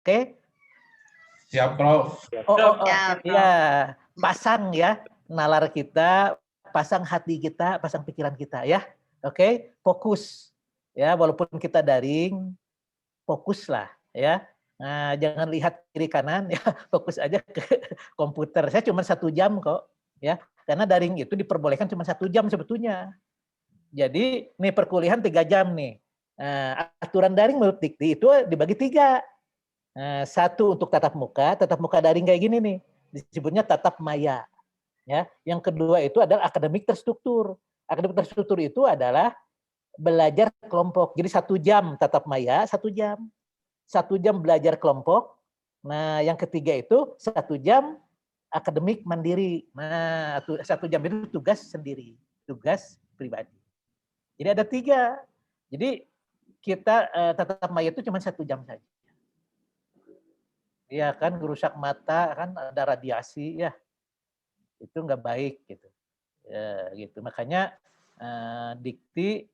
Oke? Siap, Prof. Ya, pasang ya nalar kita, pasang hati kita, pasang pikiran kita ya. Oke, fokus. Ya, walaupun kita daring, fokuslah ya. Nah, jangan lihat kiri kanan ya, fokus aja ke komputer. Saya cuma 1 jam kok ya. Karena daring itu diperbolehkan cuma 1 jam sebetulnya. Jadi nih perkuliahan 3 jam nih. Aturan daring menurut Dikti itu dibagi 3. 1 untuk tatap muka daring kayak gini nih, disebutnya tatap maya. Ya, yang kedua itu adalah akademik terstruktur. Akademik terstruktur itu adalah belajar kelompok. Jadi 1 jam tatap maya, 1 jam. 1 jam belajar kelompok. Nah, yang ketiga itu 1 jam akademik mandiri. Nah, 1 jam itu tugas sendiri, tugas pribadi. Jadi ada 3. Jadi kita tatap maya itu cuma 1 jam saja. Iya kan, merusak mata kan, ada radiasi ya, itu nggak baik gitu. Ya, gitu. Makanya Dikti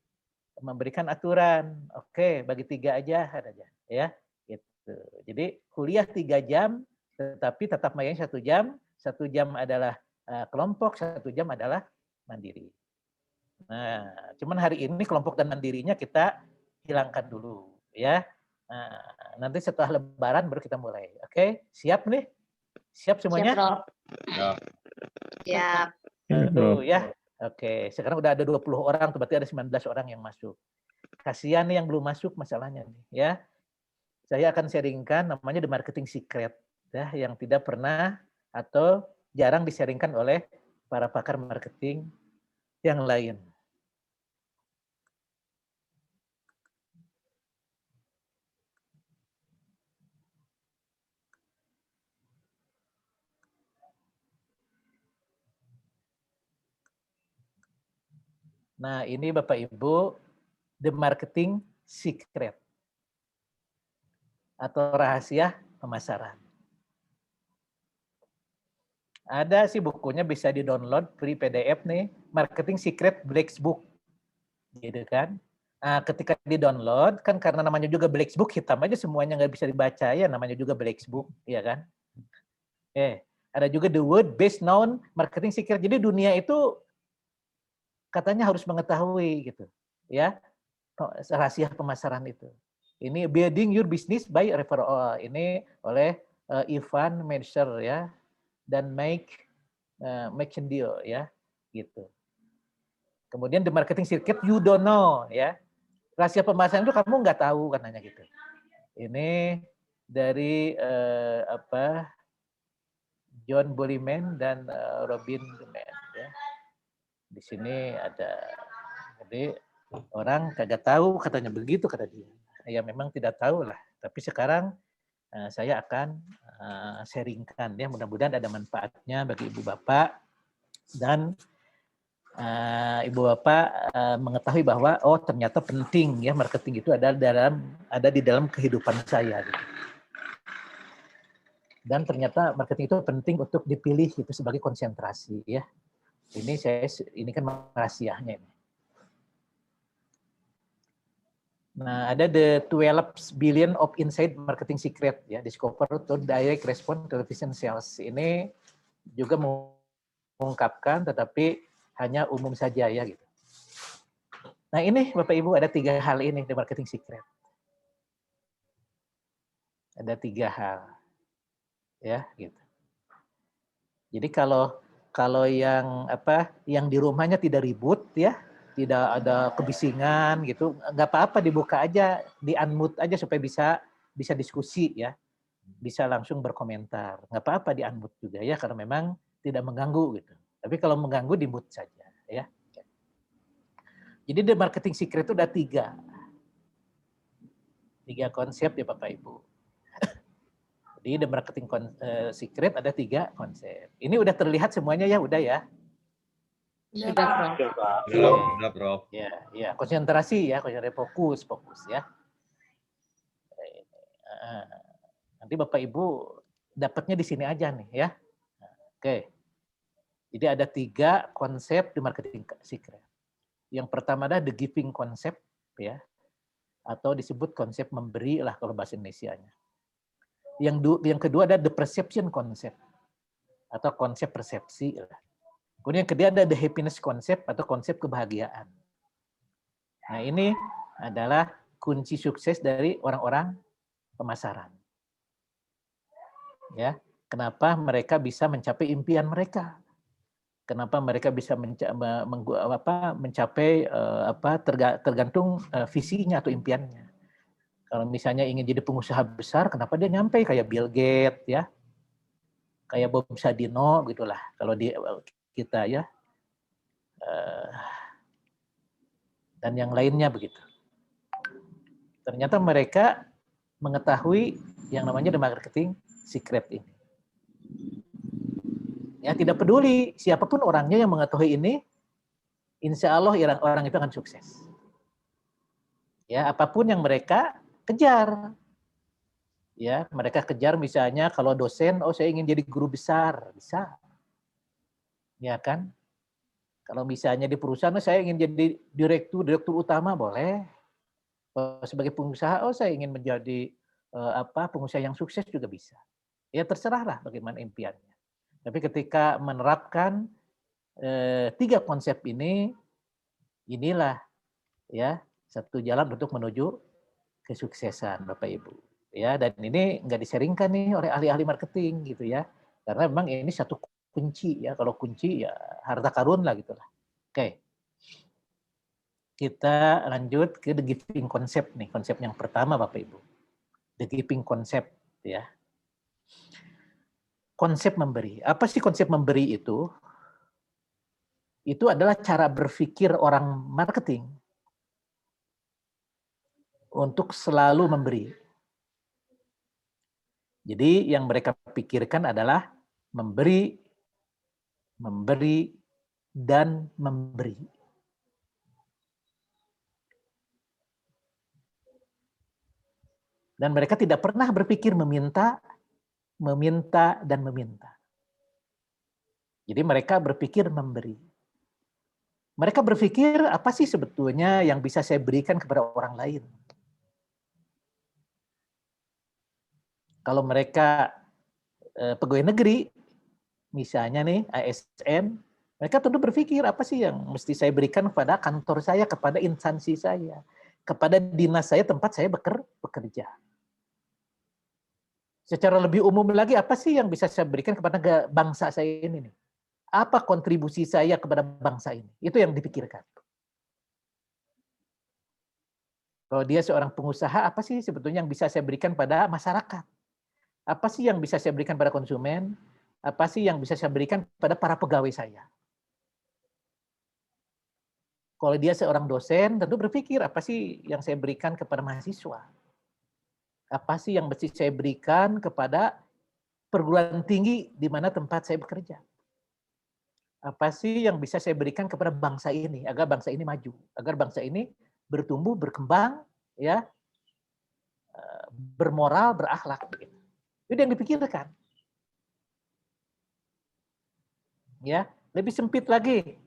memberikan aturan, oke bagi 3 aja ya, gitu. Jadi kuliah 3 jam, tetapi tetap mayanya 1 jam, 1 jam adalah kelompok, 1 jam adalah mandiri. Nah, cuman hari ini kelompok dan mandirinya kita hilangkan dulu ya. Nah, nanti setelah Lebaran baru kita mulai. Oke, siap nih? Siap semuanya? Siap, Prof. Siap. Tuh ya. Oke, sekarang udah ada 20 orang, tuh berarti ada 19 orang yang masuk. Kasihan nih yang belum masuk masalahnya nih ya. Saya akan sharingkan namanya The Marketing Secret ya, yang tidak pernah atau jarang di-sharingkan oleh para pakar marketing yang lain. Nah, ini Bapak Ibu, The Marketing Secret atau rahasia pemasaran. Ada sih bukunya, bisa di-download free PDF nih, Marketing Secret Black Book. Gitu kan. Nah, ketika di-download, kan karena namanya juga Black Book, hitam aja semuanya nggak bisa dibaca ya, namanya juga Black Book, ya kan. Ada juga The Word Based Known Marketing Secret. Jadi dunia itu katanya harus mengetahui gitu, ya, rahasia pemasaran itu. Ini Building Your Business by Referral. Ini oleh Ivan Messer ya, dan Mike McIntyre ya, gitu. Kemudian The Marketing Secret You Don't Know ya. Rahasia pemasaran itu kamu nggak tahu katanya gitu. Ini dari John Bullman dan Robin Duman ya. Di sini ada, jadi orang kagak tahu katanya begitu kata dia. Ya memang tidak tahu lah. Tapi sekarang saya akan sharingkan ya, mudah-mudahan ada manfaatnya bagi ibu bapak dan ibu bapak mengetahui bahwa oh ternyata penting ya, marketing itu ada di dalam kehidupan saya gitu. Dan ternyata marketing itu penting untuk dipilih itu sebagai konsentrasi ya. Ini kan rahasianya ini. Nah, ada the 12 billion of inside marketing secret ya, discover to direct response television sales. Ini juga mengungkapkan tetapi hanya umum saja ya gitu. Nah, ini Bapak Ibu ada 3 hal ini di marketing secret. Ada 3 hal. Ya, gitu. Jadi kalau yang di rumahnya tidak ribut ya, tidak ada kebisingan gitu, nggak apa-apa, dibuka aja, di-unmute aja supaya bisa diskusi ya, bisa langsung berkomentar. Nggak apa-apa di-unmute juga ya, karena memang tidak mengganggu gitu. Tapi kalau mengganggu di-mute saja ya. Jadi the marketing secret itu ada 3 konsep ya Bapak Ibu. Jadi the marketing secret ada 3 konsep. Ini udah terlihat semuanya ya, udah ya. Sudah, Prof. Ya, konsentrasi ya, fokus ya. Nanti Bapak Ibu dapatnya di sini aja nih ya. Oke. Jadi ada 3 konsep di marketing secret. Yang pertama ada the giving concept ya, atau disebut konsep memberi lah kalau bahasa Indonesianya. Yang kedua ada the perception concept atau konsep persepsi. Kemudian yang kedua ada the happiness concept atau konsep kebahagiaan. Nah, ini adalah kunci sukses dari orang-orang pemasaran. Ya, kenapa mereka bisa mencapai impian mereka? Kenapa mereka bisa mencapai tergantung visinya atau impiannya. Kalau misalnya ingin jadi pengusaha besar, kenapa dia nyampe kayak Bill Gates ya, kayak Bob Sadino gitulah. Kalau di kita ya, dan yang lainnya begitu. Ternyata mereka mengetahui yang namanya the marketing secret ini. Ya, tidak peduli siapapun orangnya yang mengetahui ini, insya Allah orang itu akan sukses. Ya, apapun yang mereka kejar. Ya, mereka kejar misalnya kalau dosen, oh saya ingin jadi guru besar, bisa. Ya kan? Kalau misalnya di perusahaan, saya ingin jadi direktur utama, boleh. Sebagai pengusaha, oh saya ingin menjadi pengusaha yang sukses juga bisa. Ya terserahlah bagaimana impiannya. Tapi ketika menerapkan 3 konsep ini, inilah ya satu jalan untuk menuju kesuksesan, Bapak Ibu. Ya, dan ini nggak diseringkan nih oleh ahli-ahli marketing gitu ya. Karena memang ini satu kunci ya. Kalau kunci ya harta karun lah gitulah. Oke. Kita lanjut ke the giving concept nih, konsep yang pertama Bapak Ibu. The giving concept ya. Konsep memberi. Apa sih konsep memberi itu? Itu adalah cara berpikir orang marketing untuk selalu memberi. Jadi yang mereka pikirkan adalah memberi, memberi, dan memberi. Dan mereka tidak pernah berpikir meminta, meminta, dan meminta. Jadi mereka berpikir memberi. Mereka berpikir apa sih sebetulnya yang bisa saya berikan kepada orang lain. Kalau mereka pegawai negeri, misalnya nih ASN, mereka tentu berpikir apa sih yang mesti saya berikan kepada kantor saya, kepada instansi saya, kepada dinas saya, tempat saya bekerja. Secara lebih umum lagi, apa sih yang bisa saya berikan kepada bangsa saya ini nih? Apa kontribusi saya kepada bangsa ini? Itu yang dipikirkan. Kalau dia seorang pengusaha, apa sih sebetulnya yang bisa saya berikan pada masyarakat? Apa sih yang bisa saya berikan pada konsumen? Apa sih yang bisa saya berikan pada para pegawai saya? Kalau dia seorang dosen, tentu berpikir apa sih yang saya berikan kepada mahasiswa? Apa sih yang mesti saya berikan kepada perguruan tinggi di mana tempat saya bekerja? Apa sih yang bisa saya berikan kepada bangsa ini agar bangsa ini maju, agar bangsa ini bertumbuh, berkembang, ya, bermoral, berakhlak. Itu yang dipikirkan. Ya, lebih sempit lagi.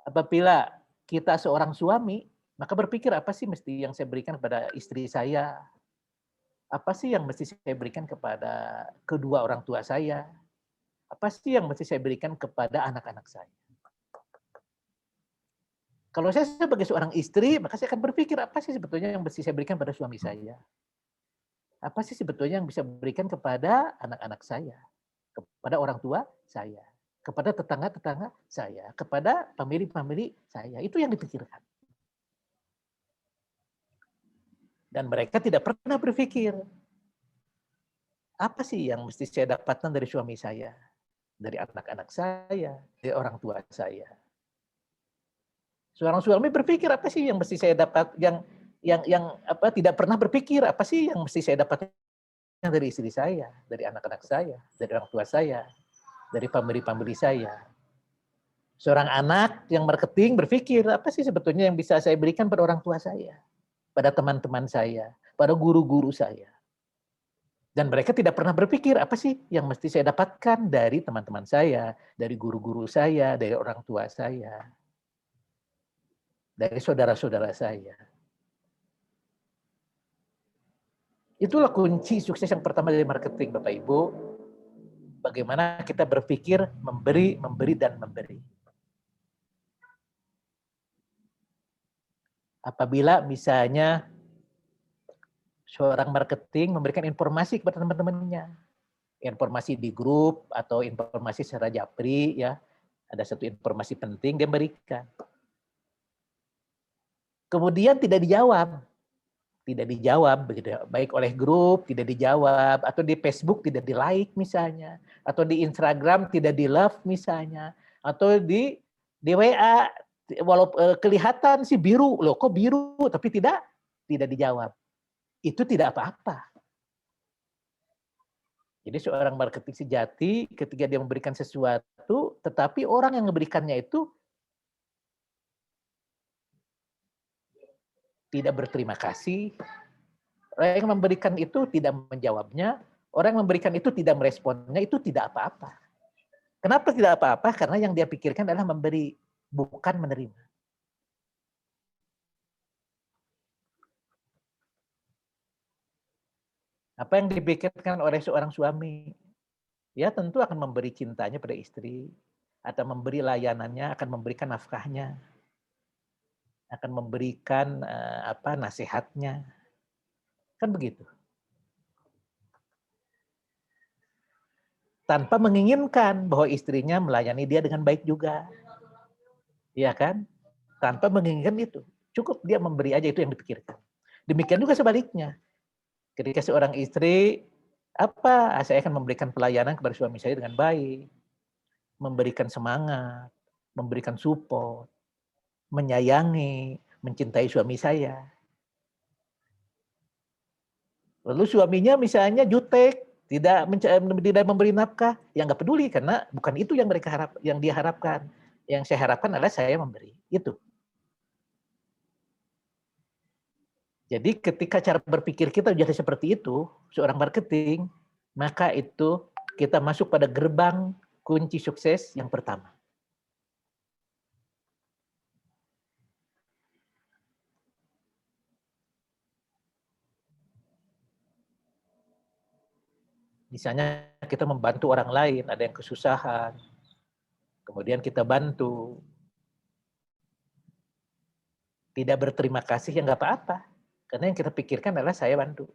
Apabila kita seorang suami, maka berpikir apa sih mesti yang saya berikan kepada istri saya? Apa sih yang mesti saya berikan kepada kedua orang tua saya? Apa sih yang mesti saya berikan kepada anak-anak saya? Kalau saya sebagai seorang istri, maka saya akan berpikir apa sih sebetulnya yang mesti saya berikan pada suami saya? Apa sih sebetulnya yang bisa berikan kepada anak-anak saya? Kepada orang tua saya? Kepada tetangga-tetangga saya? Kepada famili-famili saya? Itu yang dipikirkan. Dan mereka tidak pernah berpikir, apa sih yang mesti saya dapatkan dari suami saya? Dari anak-anak saya? Dari orang tua saya? Seorang suami berpikir apa sih yang mesti saya dapat, tidak pernah berpikir apa sih yang mesti saya dapatkan dari istri saya, dari anak-anak saya, dari orang tua saya, dari famili-famili saya. Seorang anak yang marketing berpikir apa sih sebetulnya yang bisa saya berikan pada orang tua saya, pada teman-teman saya, pada guru-guru saya. Dan mereka tidak pernah berpikir apa sih yang mesti saya dapatkan dari teman-teman saya, dari guru-guru saya, dari orang tua saya, dari saudara-saudara saya. Itulah kunci sukses yang pertama dari marketing, Bapak Ibu. Bagaimana kita berpikir memberi, memberi, dan memberi. Apabila misalnya seorang marketing memberikan informasi kepada teman-temannya, informasi di grup atau informasi secara japri, ya, ada satu informasi penting dia berikan. Kemudian tidak dijawab begitu, baik oleh grup tidak dijawab, atau di Facebook tidak di like misalnya, atau di Instagram tidak di love misalnya, atau di WA walaupun kelihatan sih biru, loh kok biru, tapi tidak dijawab. Itu tidak apa-apa. Jadi seorang marketing sejati ketika dia memberikan sesuatu, tetapi orang yang memberikannya itu tidak berterima kasih, orang yang memberikan itu tidak menjawabnya, orang yang memberikan itu tidak meresponnya, itu tidak apa-apa. Kenapa tidak apa-apa? Karena yang dia pikirkan adalah memberi, bukan menerima. Apa yang dipikirkan oleh seorang suami? Ya tentu akan memberi cintanya pada istri, atau memberi layanannya, akan memberikan nafkahnya, akan memberikan nasihatnya. Kan begitu. Tanpa menginginkan bahwa istrinya melayani dia dengan baik juga. Iya kan? Tanpa menginginkan itu. Cukup dia memberi aja, itu yang dipikirkan. Demikian juga sebaliknya. Ketika seorang istri, saya akan memberikan pelayanan kepada suami saya dengan baik. Memberikan semangat, memberikan support, menyayangi, mencintai suami saya. Lalu suaminya misalnya jutek, tidak memberi nafkah, ya nggak peduli karena bukan itu yang dia harapkan. Yang saya harapkan adalah saya memberi. Itu. Jadi ketika cara berpikir kita jadi seperti itu, seorang marketing, maka itu kita masuk pada gerbang kunci sukses yang pertama. Misalnya kita membantu orang lain, ada yang kesusahan, kemudian kita bantu. Tidak berterima kasih ya nggak apa-apa, karena yang kita pikirkan adalah saya bantu.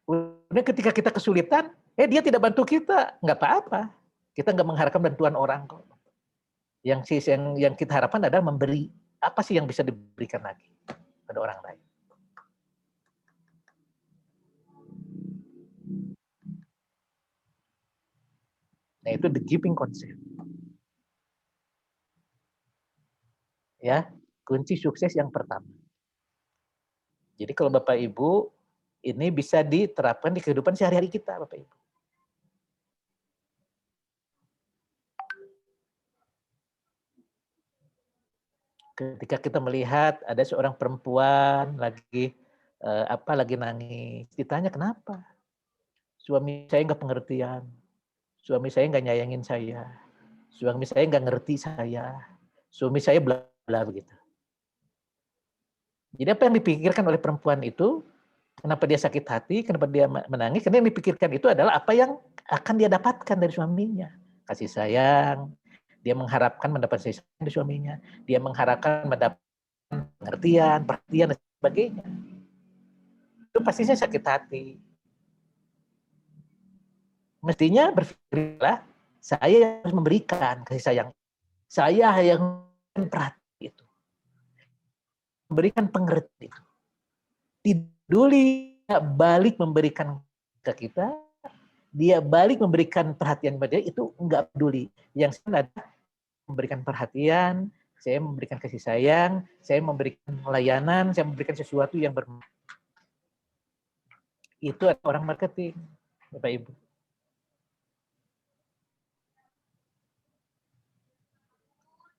Kemudian ketika kita kesulitan, dia tidak bantu kita, nggak apa-apa. Kita nggak mengharapkan bantuan orang kok. Yang kita harapkan adalah memberi. Apa sih yang bisa diberikan lagi pada orang lain? Nah itu the giving concept. Ya, kunci sukses yang pertama. Jadi kalau Bapak Ibu, ini bisa diterapkan di kehidupan sehari-hari kita, Bapak Ibu. Ketika kita melihat ada seorang perempuan lagi nangis, ditanya kenapa? Suami saya nggak pengertian, suami saya nggak nyayangin saya, suami saya nggak ngerti saya, suami saya bla bla begitu. Jadi apa yang dipikirkan oleh perempuan itu, kenapa dia sakit hati, kenapa dia menangis, karena yang dipikirkan itu adalah apa yang akan dia dapatkan dari suaminya. Kasih sayang, dia mengharapkan mendapat kasih sayang dari suaminya, dia mengharapkan mendapat pengertian, perhatian, dan sebagainya. Itu pastinya sakit hati. Mestinya berpikirlah, saya yang harus memberikan kasih sayang. Saya yang perhatian itu. Memberikan pengertian itu. Tidak peduli balik memberikan ke kita, dia balik memberikan perhatian pada dia, itu enggak peduli. Yang saya adalah memberikan perhatian, saya memberikan kasih sayang, saya memberikan layanan, saya memberikan sesuatu yang bermanfaat. Itu orang marketing, Bapak Ibu.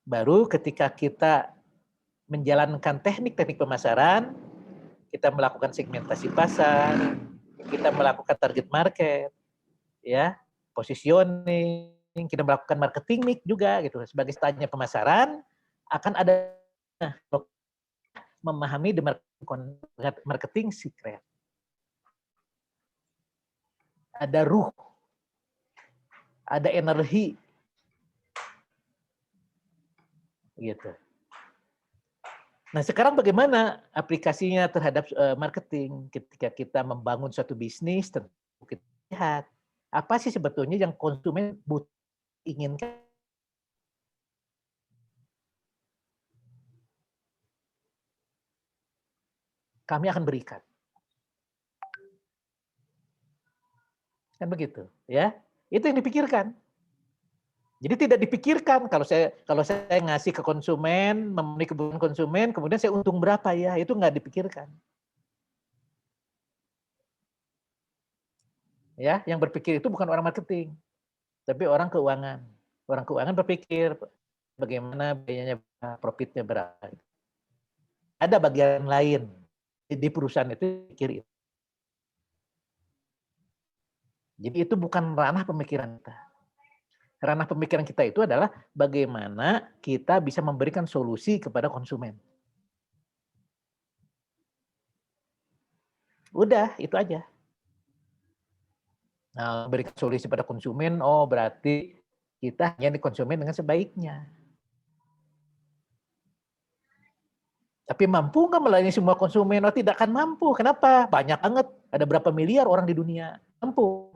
Baru ketika kita menjalankan teknik-teknik pemasaran, kita melakukan segmentasi pasar, kita melakukan target market, ya, positioning, kita melakukan marketing mix juga gitu. Sebagai strategi pemasaran akan ada memahami the marketing secret. Ada ruh, ada energi, gitu. Nah, sekarang bagaimana aplikasinya terhadap marketing ketika kita membangun suatu bisnis? Tentu kita lihat apa sih sebetulnya yang konsumen butuh, inginkan. Kami akan berikan. Kan begitu, ya. Itu yang dipikirkan. Jadi tidak dipikirkan kalau saya ngasih ke konsumen, memenuhi kebutuhan konsumen, kemudian saya untung berapa ya, itu nggak dipikirkan. Ya, yang berpikir itu bukan orang marketing, tapi orang keuangan. Orang keuangan berpikir bagaimana biayanya, profitnya berapa. Ada bagian lain di perusahaan itu pikir itu. Jadi itu bukan ranah pemikiran kita. Ranah pemikiran kita itu adalah bagaimana kita bisa memberikan solusi kepada konsumen. Udah, itu aja. Nah, memberikan solusi pada konsumen, oh berarti kita hanya di konsumen dengan sebaiknya. Tapi mampu nggak melayani semua konsumen? Oh, tidak akan mampu. Kenapa? Banyak banget. Ada berapa miliar orang di dunia. Mampu.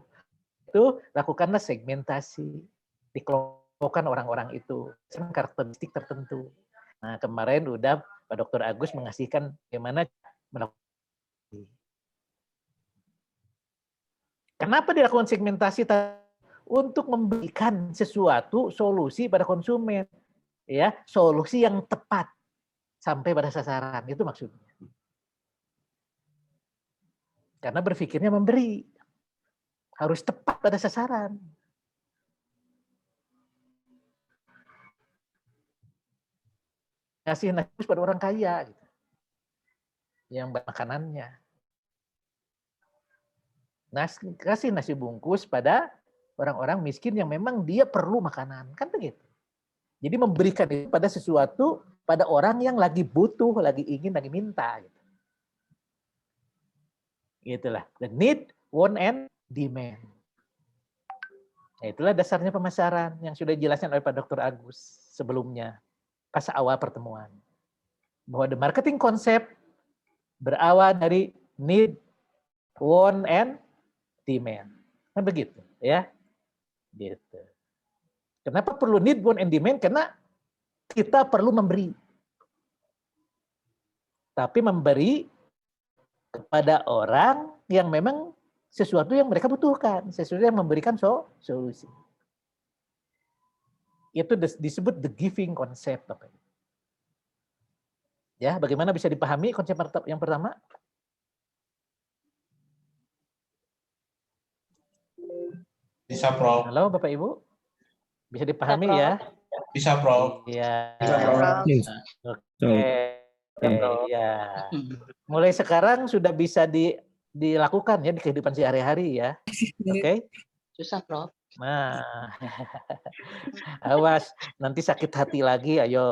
Itu lakukanlah segmentasi. Dikelompokkan orang-orang itu. Dengan karakteristik tertentu. Nah, kemarin udah Pak Dr. Agus mengasihkan bagaimana melakukan. Kenapa dilakukan segmentasi? Untuk memberikan sesuatu solusi pada konsumen. Ya, solusi yang tepat. Sampai pada sasaran, itu maksudnya. Karena berpikirnya memberi. Harus tepat pada sasaran. Ngasih nasi pada orang kaya. Gitu. Yang makanannya. Kasih nasi bungkus pada orang-orang miskin yang memang dia perlu makanan. Kan begitu. Jadi memberikan itu pada sesuatu, pada orang yang lagi butuh, lagi ingin, lagi minta. Gitu. Itulah. The need, want, and demand. Nah, itulah dasarnya pemasaran yang sudah dijelaskan oleh Pak Dr. Agus sebelumnya, pas awal pertemuan. Bahwa the marketing concept berawal dari need, want, and demand. Kan begitu, ya. Gitu. Kenapa perlu need, want, and demand? Karena kita perlu memberi. Tapi memberi kepada orang yang memang sesuatu yang mereka butuhkan, sesuatu yang memberikan solusi. Itu disebut the giving concept. Ya, bagaimana bisa dipahami konsep yang pertama? Bisa, Prof. Halo, Bapak Ibu? Bisa dipahami Bisa, ya? Bisa, Prof. Iya. Bisa, Prof. Oke. Ya. Mulai sekarang sudah bisa dilakukan ya di kehidupan sehari-hari ya. Oke? Susah, Prof. Nah, awas nanti sakit hati lagi, ayo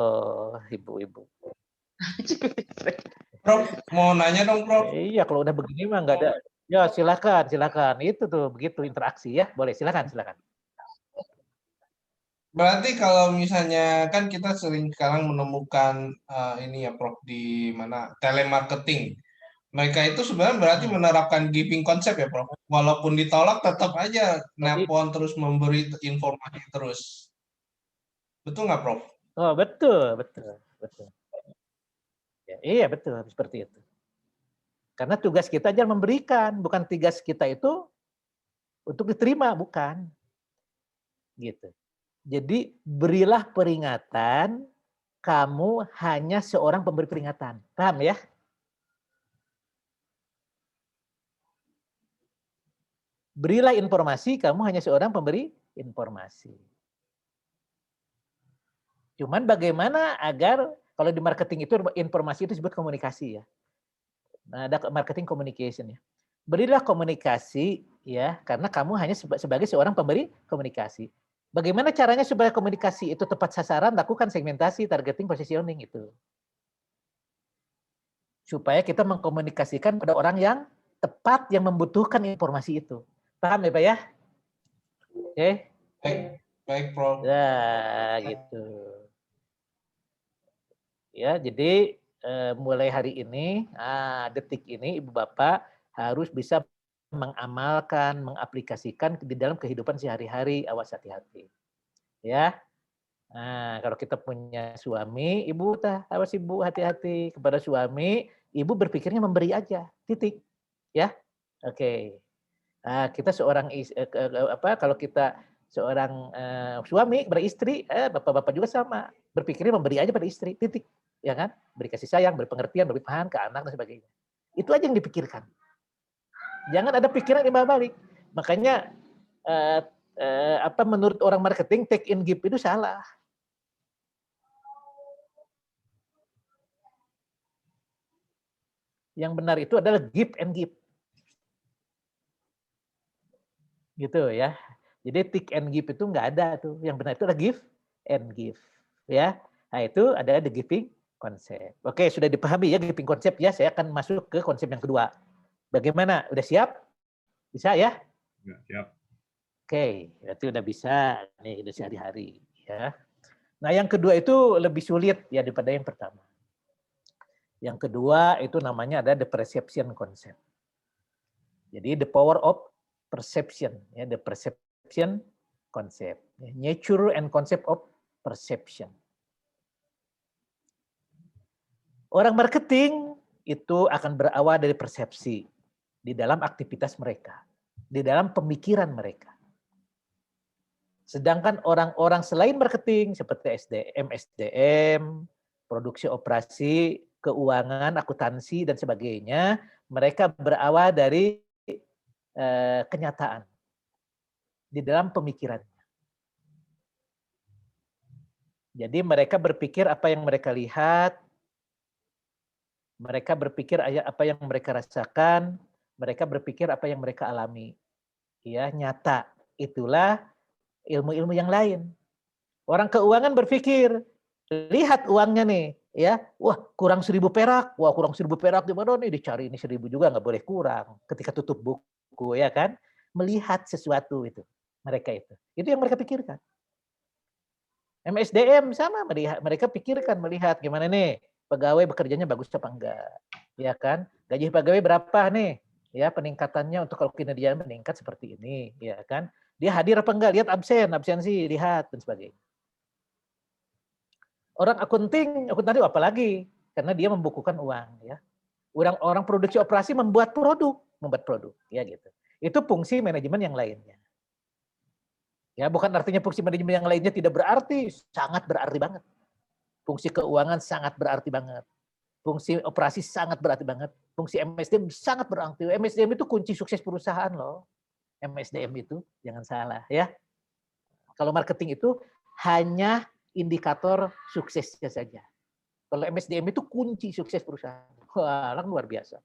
ibu-ibu. Prof, mau nanya dong, Prof. Iya, kalau udah begini mah nggak ada. Ya silakan. Itu tuh begitu interaksi ya. Boleh silakan. Berarti kalau misalnya kan kita sering sekarang menemukan ini ya, Prof, di mana telemarketing. Mereka itu sebenarnya berarti menerapkan giving konsep ya, Prof. Walaupun ditolak tetap aja nelpon terus memberi informasi terus. Betul nggak, Prof? Oh, betul. Ya, iya, betul seperti itu. Karena tugas kita aja memberikan, bukan tugas kita itu untuk diterima, bukan. Gitu. Jadi berilah peringatan, kamu hanya seorang pemberi peringatan. Paham ya? Berilah informasi, kamu hanya seorang pemberi informasi. Cuman bagaimana agar, kalau di marketing itu informasi itu disebut komunikasi ya. Nah, ada marketing communication ya. Berilah komunikasi ya, karena kamu hanya sebagai seorang pemberi komunikasi. Bagaimana caranya supaya komunikasi itu tepat sasaran? Lakukan segmentasi, targeting, positioning itu. supaya kita mengkomunikasikan pada orang yang tepat yang membutuhkan informasi itu. Paham ya Pak ya? Oke. Baik, Prof. Ya, gitu. Ya, jadi mulai hari ini, detik ini Ibu Bapak harus bisa mengamalkan, mengaplikasikan di dalam kehidupan sehari-hari. Awas hati-hati. Ya. Nah, kalau kita punya suami, Ibu awas Ibu hati-hati kepada suami, Ibu berpikirnya memberi aja. Titik. Ya. Oke. Nah, kita seorang kalau kita seorang suami beristri, bapak-bapak juga sama, berpikirnya memberi aja pada istri, titik, ya kan? Beri kasih sayang, beri pengertian, beri paham ke anak dan sebagainya. Itu aja yang dipikirkan. Jangan ada pikiran di balik. Makanya menurut orang marketing take in give itu salah. Yang benar itu adalah give and give. Gitu ya. Jadi take and give itu nggak ada tuh. Yang benar itu adalah give and give. Ya. Nah itu ada the giving konsep. Oke, sudah dipahami ya giving konsep ya. Saya akan masuk ke konsep yang kedua. Bagaimana? Udah siap? Bisa ya? Ya, siap. Oke, berarti udah bisa. Nih, udah sehari-hari. Ya. Nah yang kedua itu lebih sulit ya daripada yang pertama. Yang kedua itu namanya ada the perception concept. Jadi the power of perception, ya, the perception concept, nature and concept of perception. Orang marketing itu akan berawal dari persepsi di dalam aktivitas mereka, di dalam pemikiran mereka. Sedangkan orang-orang selain marketing seperti SDM, produksi operasi, keuangan, akuntansi dan sebagainya, mereka berawal dari kenyataan di dalam pemikirannya. Jadi mereka berpikir apa yang mereka lihat, mereka berpikir apa yang mereka rasakan, mereka berpikir apa yang mereka alami. Ya, nyata. Itulah ilmu-ilmu yang lain. Orang keuangan berpikir, lihat uangnya nih, ya, wah kurang 1.000 perak, wah kurang 1.000 perak di mana nih, dicari ini 1.000 juga nggak boleh kurang. Ketika tutup buku, ya kan, melihat sesuatu itu, mereka itu yang mereka pikirkan. MSDM sama, mereka pikirkan melihat gimana nih pegawai bekerjanya bagus apa enggak, ya kan, gaji pegawai berapa nih, ya peningkatannya untuk kalau kinerja meningkat seperti ini, ya kan, dia hadir apa enggak, lihat absensi, lihat dan sebagainya. Orang akuntansi apalagi karena dia membukukan uang, ya. Orang produksi operasi membuat produk, ya gitu. Itu fungsi manajemen yang lainnya. Ya, bukan artinya fungsi manajemen yang lainnya tidak berarti, sangat berarti banget. Fungsi keuangan sangat berarti banget. Fungsi operasi sangat berarti banget. Fungsi MSDM sangat berarti. MSDM itu kunci sukses perusahaan loh. MSDM itu jangan salah ya. Kalau marketing itu hanya indikator suksesnya saja. Kalau MSDM itu kunci sukses perusahaan. Wah, luar biasa.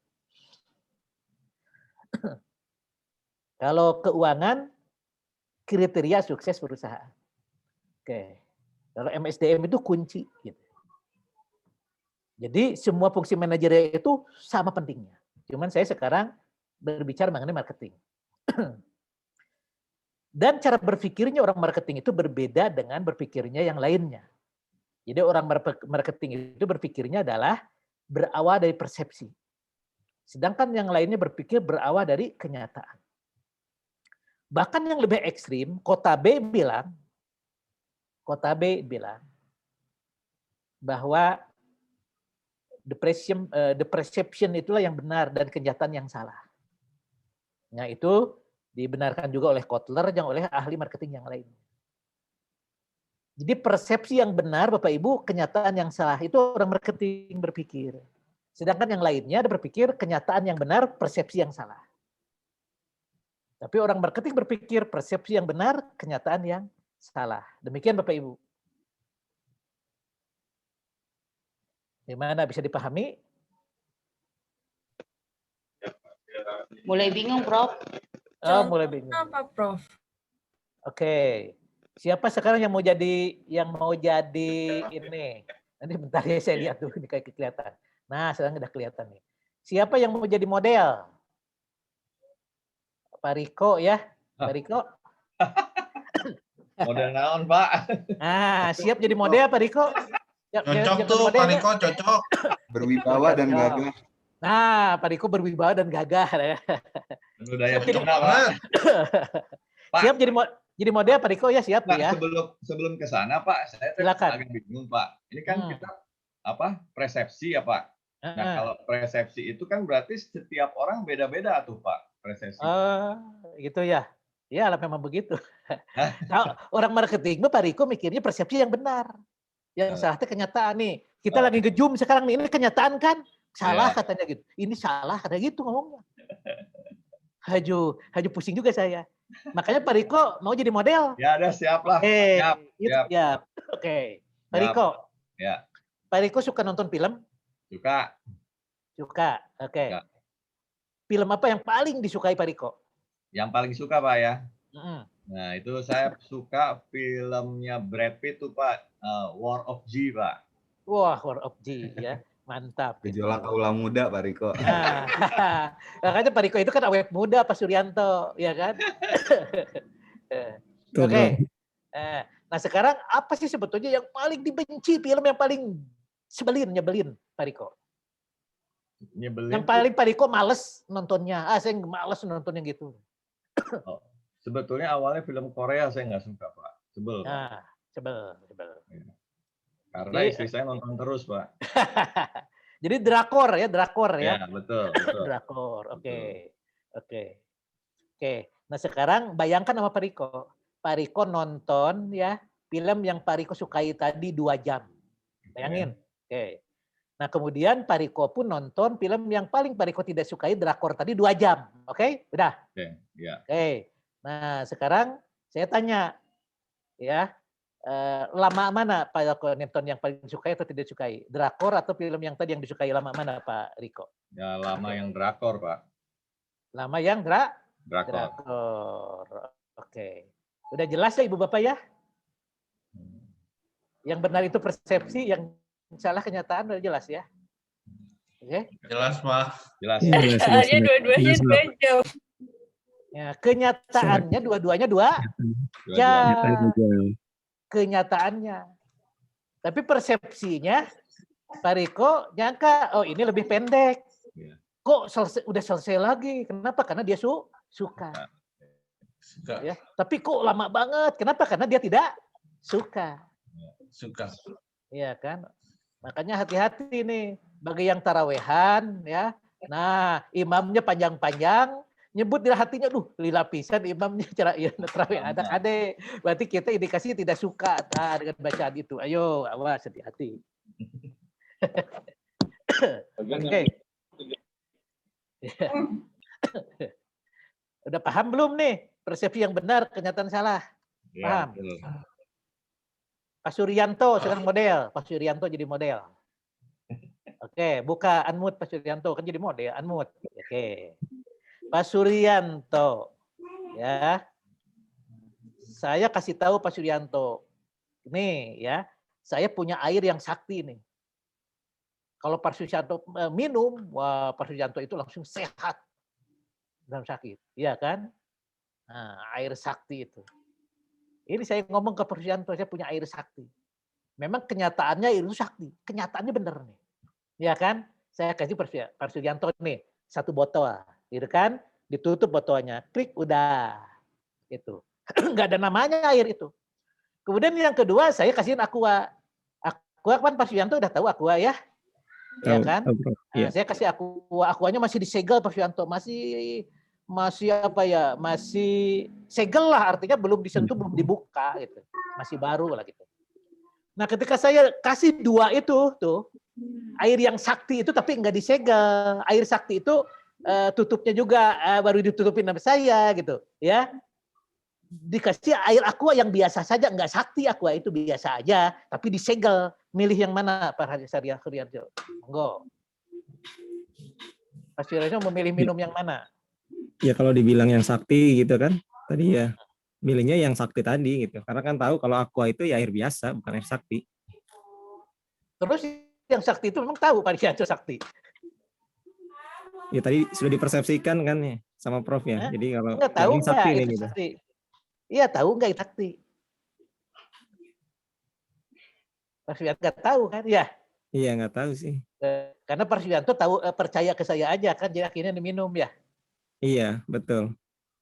Kalau keuangan, kriteria sukses perusahaan. Oke. Kalau MSDM itu kunci. Gitu. Jadi semua fungsi manajerial itu sama pentingnya. Cuman saya sekarang berbicara mengenai marketing. Dan cara berpikirnya orang marketing itu berbeda dengan berpikirnya yang lainnya. Jadi orang marketing itu berpikirnya adalah berawal dari persepsi. Sedangkan yang lainnya berpikir berawal dari kenyataan. Bahkan yang lebih ekstrim, Kota B bilang bahwa the perception itulah yang benar dan kenyataan yang salah. Nah itu dibenarkan juga oleh Kotler dan oleh ahli marketing yang lainnya. Jadi persepsi yang benar Bapak Ibu, kenyataan yang salah itu orang marketing berpikir. Sedangkan yang lainnya berpikir kenyataan yang benar, persepsi yang salah. Tapi orang marketing berpikir persepsi yang benar, kenyataan yang salah. Demikian Bapak Ibu. Gimana, bisa dipahami? Mulai bingung, Prof. Oh, mulai bingung. Apa, Prof? Oke. Siapa sekarang yang mau jadi ini? Nanti bentar ya saya lihat dulu ini kayak kelihatan. Nah, sekarang udah kelihatan nih. Siapa yang mau jadi model? Pak Riko ya. Pak Riko. Model naon, Pak? Nah, siap jadi model Pak Riko? Siap, Cocok siap tuh, jadi model Pak nggak? Riko, cocok. Berwibawa dan Cocok. gagah. Nah, Pak Riko berwibawa dan gagah. Ya. Penuh daya Siap jadi pesona, Pak. Banget. Pak. Siap jadi model Pak Riko ya, siap Pak, ya. sebelum ke sana, Pak, saya Silakan. agak bingung, Pak. Ini kan kita persepsi ya, Pak. Nah, kalau persepsi itu kan berarti setiap orang beda-beda tuh, Pak, persepsi. Gitu ya. Ya, memang begitu. Nah, orang marketing Pak Riko mikirnya persepsi yang benar. Yang salah itu kenyataan nih. Kita lagi nge-zoom sekarang nih, ini kenyataan kan? Salah katanya gitu. Ini salah katanya gitu ngomongnya. Haju pusing juga saya. Makanya Pak Riko mau jadi model. Ya, udah siap lah. Siap. Oke. Pak Riko. Ya. Pak Riko suka nonton film? Suka. Oke. Film apa yang paling disukai Pak Riko? Yang paling suka, Pak ya. Nah, itu saya suka filmnya Brad Pitt tuh, Pak. War of Z, Pak. Wah, War of Z ya. Mantap. Gejolak kaula muda, Pak Riko. Nah, makanya Pak Riko itu kan awet muda, Pak Suryanto, ya kan? Oke. Nah, sekarang apa sih sebetulnya yang paling dibenci, film yang paling nyebelin, Pak Riko? Nyebelin. Yang paling Pak Riko males nontonnya. Saya males nontonnya gitu. Sebetulnya awalnya film Korea saya nggak suka, Pak. Sebel. Nah, sebel. Karena istri saya nonton terus, Pak. Jadi drakor ya. Ya, betul. Drakor, oke. Nah sekarang bayangkan sama Pak Riko. Pak Riko nonton ya film yang Pak Riko sukai tadi 2 jam. Bayangin. Oke. Nah kemudian Pak Riko pun nonton film yang paling Pak Riko tidak sukai, drakor tadi 2 jam. Oke? Udah? Oke. Nah sekarang saya tanya ya. Lama mana Pak Riko nonton yang paling sukai atau tidak sukai? Drakor atau film yang tadi yang disukai lama mana Pak Riko? Ya lama yang drakor, Pak. Lama yang drakor. Oke. Udah jelas ya Ibu Bapak ya? Yang benar itu persepsi, yang salah kenyataan udah jelas ya? Oke? Jelas, Pak. Jelas. Kenyataannya dua-duanya 2 jam. Ya, kenyataannya dua-duanya 2 jam. Kenyataannya. Tapi persepsinya Pak Riko nyangka, oh ini lebih pendek. Kok udah selesai lagi? Kenapa? Karena dia suka. Ya. Tapi kok lama banget? Kenapa? Karena dia tidak suka. Iya kan? Makanya hati-hati nih bagi yang tarawehan ya. Nah, imamnya panjang-panjang, nyebut di hatinya, lila pisan imamnya cara terawih anak-adik. Berarti kita indikasi tidak suka dengan bacaan itu. Ayo, awas hati-hati. Oke. Udah paham belum nih persepsi yang benar, kenyataan salah? Paham? Pak Suryanto sekarang model. Pak Suryanto jadi model. Oke, buka unmute Pak Suryanto kan jadi model, unmute. Oke. Pak Suryanto, ya, saya kasih tahu Pak Suryanto, nih ya, saya punya air yang sakti nih. Kalau Pak Suryanto minum, wah Pak Suryanto itu langsung sehat dalam sakit, iya kan? Nah, air sakti itu. Ini saya ngomong ke Pak Suryanto, saya punya air sakti. Memang kenyataannya itu sakti, kenyataannya benar nih, ya kan? Saya kasih Pak Suryanto nih 1 botol. Gitu kan, ditutup botolnya, klik udah, itu nggak ada namanya air itu. Kemudian yang kedua saya kasihin aqua kan Pak Suryanto udah tahu aqua ya, ya kan? Nah, saya kasih aquanya masih disegel Pak Suryanto, masih apa ya, masih segel lah, artinya belum disentuh, belum dibuka gitu, masih baru lah gitu. Nah ketika saya kasih 2 itu tuh air yang sakti itu tapi nggak disegel, air sakti itu tutupnya juga baru ditutupin sama saya gitu ya, dikasih air aqua yang biasa saja, nggak sakti aqua itu biasa aja tapi disegel. Milih yang mana Pak Suryanto? Monggo Pak Suryanto memilih minum yang mana? Ya kalau dibilang yang sakti gitu kan tadi ya milihnya yang sakti tadi gitu, karena kan tahu kalau aqua itu ya air biasa bukan air sakti. Terus yang sakti itu memang tahu Pak Risyanto sakti. Ya tadi sudah dipersepsikan kan ya sama Prof ya. Hah? Jadi kalau Nggak tahu ini nggak sakti nih itu gitu. sakti? Iya tahu nggak itu sakti? Pak Risyanto nggak tahu kan? Ya. Iya nggak tahu sih. Karena Pak Risyanto tahu percaya ke saya aja kan, jadi akhirnya diminum ya. Iya betul.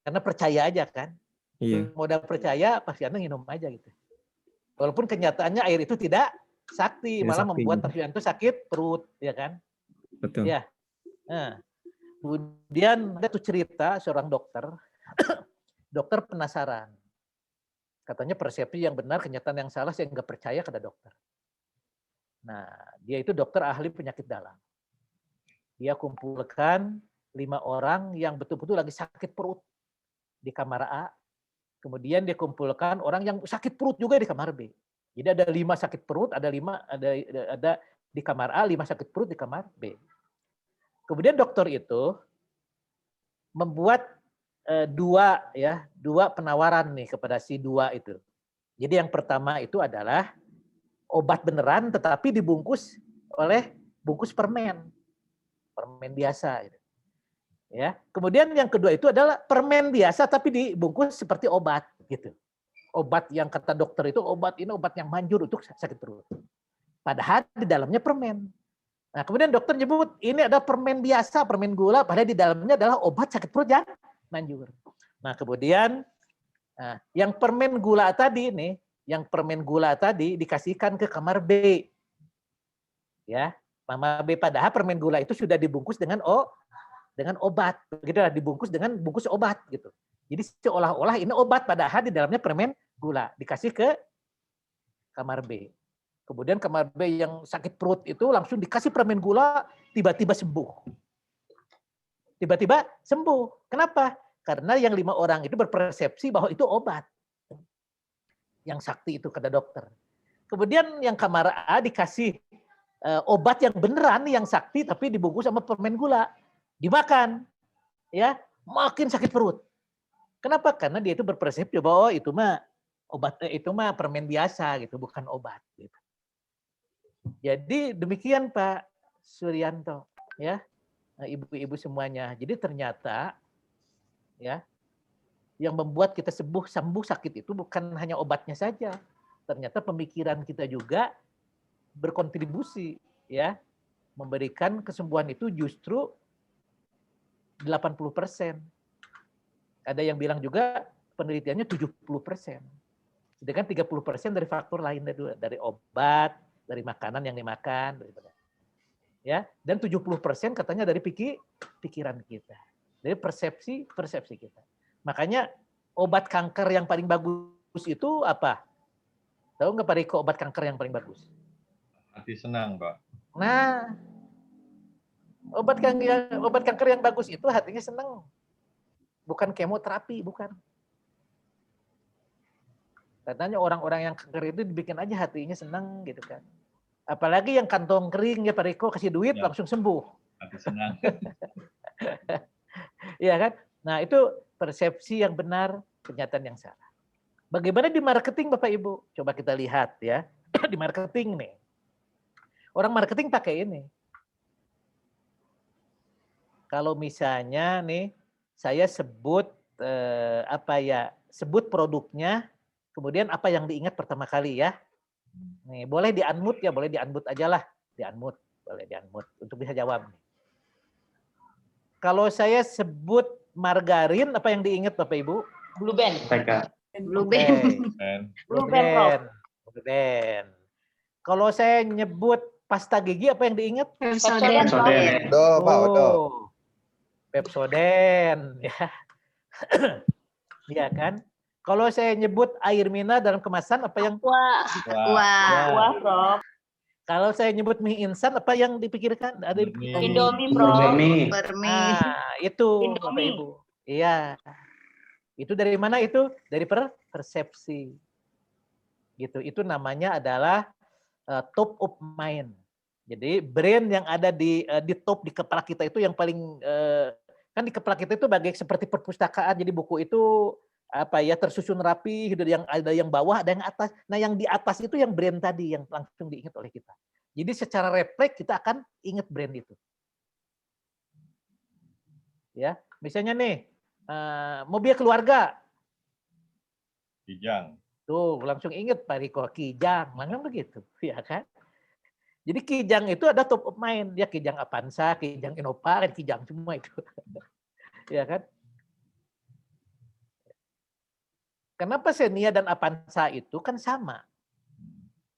Karena percaya aja kan. Iya. Modal percaya Pak Risyanto minum aja gitu. Walaupun kenyataannya air itu tidak sakti, Tidak malah sakti. membuat Pak Risyanto sakit perut, ya kan? Betul. Ya. Nah, kemudian ada tuh cerita seorang dokter, dokter penasaran. Katanya persepsi yang benar, kenyataan yang salah, saya nggak percaya kata dokter. Nah, dia itu dokter ahli penyakit dalam. Dia kumpulkan 5 orang yang betul-betul lagi sakit perut di kamar A. Kemudian dia kumpulkan orang yang sakit perut juga di kamar B. Jadi ada 5 sakit perut, ada di kamar A, 5 sakit perut di kamar B. Kemudian dokter itu membuat dua penawaran nih kepada si 2 itu. Jadi yang pertama itu adalah obat beneran tetapi dibungkus oleh bungkus permen biasa. Ya. Kemudian yang kedua itu adalah permen biasa tapi dibungkus seperti obat gitu. Obat yang kata dokter itu obat yang manjur untuk sakit perut. Padahal di dalamnya permen. Nah, kemudian dokter nyebut ini ada permen biasa, permen gula, padahal di dalamnya adalah obat sakit perut yang manjur. Nah, kemudian yang permen gula tadi nih, yang permen gula tadi dikasihkan ke kamar B. Ya, kamar B padahal permen gula itu sudah dibungkus dengan obat, begitulah dibungkus dengan bungkus obat gitu. Jadi seolah-olah ini obat padahal di dalamnya permen gula dikasih ke kamar B. Kemudian kamar B yang sakit perut itu langsung dikasih permen gula, tiba-tiba sembuh. Tiba-tiba sembuh. Kenapa? Karena yang 5 orang itu berpersepsi bahwa itu obat. Yang sakti itu kata dokter. Kemudian yang kamar A dikasih obat yang beneran yang sakti tapi dibungkus sama permen gula. Dimakan, ya makin sakit perut. Kenapa? Karena dia itu berpersepsi bahwa itu mah obat, itu mah permen biasa gitu, bukan obat. Gitu. Jadi demikian Pak Suryanto, ya ibu-ibu semuanya. Jadi ternyata, ya yang membuat kita sembuh sakit itu bukan hanya obatnya saja, ternyata pemikiran kita juga berkontribusi, ya memberikan kesembuhan itu justru 80%. Ada yang bilang juga penelitiannya 70%. Sedangkan 30% dari faktor lain dari obat, dari makanan yang dimakan, ya, dan 70% katanya dari pikiran kita, dari persepsi kita. Makanya obat kanker yang paling bagus itu apa? Tahu nggak Pak Riko obat kanker yang paling bagus? Hati senang, Pak. Nah, obat kanker yang bagus itu hatinya senang. Bukan kemoterapi, bukan. Katanya orang-orang yang kanker itu dibikin aja hatinya senang gitu kan. Apalagi yang kantong kering ya Pak Riko kasih duit Ya. langsung sembuh. Hati senang. Iya kan? Nah, itu persepsi yang benar, kenyataan yang salah. Bagaimana di marketing Bapak Ibu? Coba kita lihat ya. Di marketing nih. Orang marketing pakai ini. Kalau misalnya nih saya sebut sebut produknya, kemudian apa yang diingat pertama kali ya. Nih, boleh di-unmute ya, boleh di-unmute aja lah. Di-unmute, boleh di-unmute untuk bisa jawab. Kalau saya sebut margarin, apa yang diingat Bapak Ibu? Blue Band. Blue Oke. Band. Blue Band, Prof. Blue Band. Kalau saya nyebut pasta gigi, apa yang diingat? Pepsodent, Prof. Pepsodent, ya. Iya kan? Kalau saya nyebut air mineral dalam kemasan, apa yang? Wah. Wah, Prof. Kalau saya nyebut mie instan, apa yang dipikirkan? Ada Indomie, Prof. Nah, itu Bapak Indomie. Ibu. Iya. Itu dari mana itu? Dari persepsi. Gitu. Itu namanya adalah top of mind. Jadi brain yang ada di top di kepala kita itu yang paling kan di kepala kita itu bagai seperti perpustakaan. Jadi buku itu tersusun rapi, gitu, yang ada yang bawah, ada yang atas. Nah, yang di atas itu yang brain tadi yang langsung diingat oleh kita. Jadi secara refleks kita akan ingat brand itu. Ya, misalnya nih mobil keluarga. Kijang. Tuh langsung ingat Pak Riko, Kijang, langsung begitu, ya kan? Jadi Kijang itu ada top of mind, ya Kijang Avanza, Kijang Innova, kan Kijang semua itu, ya kan? Kenapa Xenia dan Avanza itu kan sama?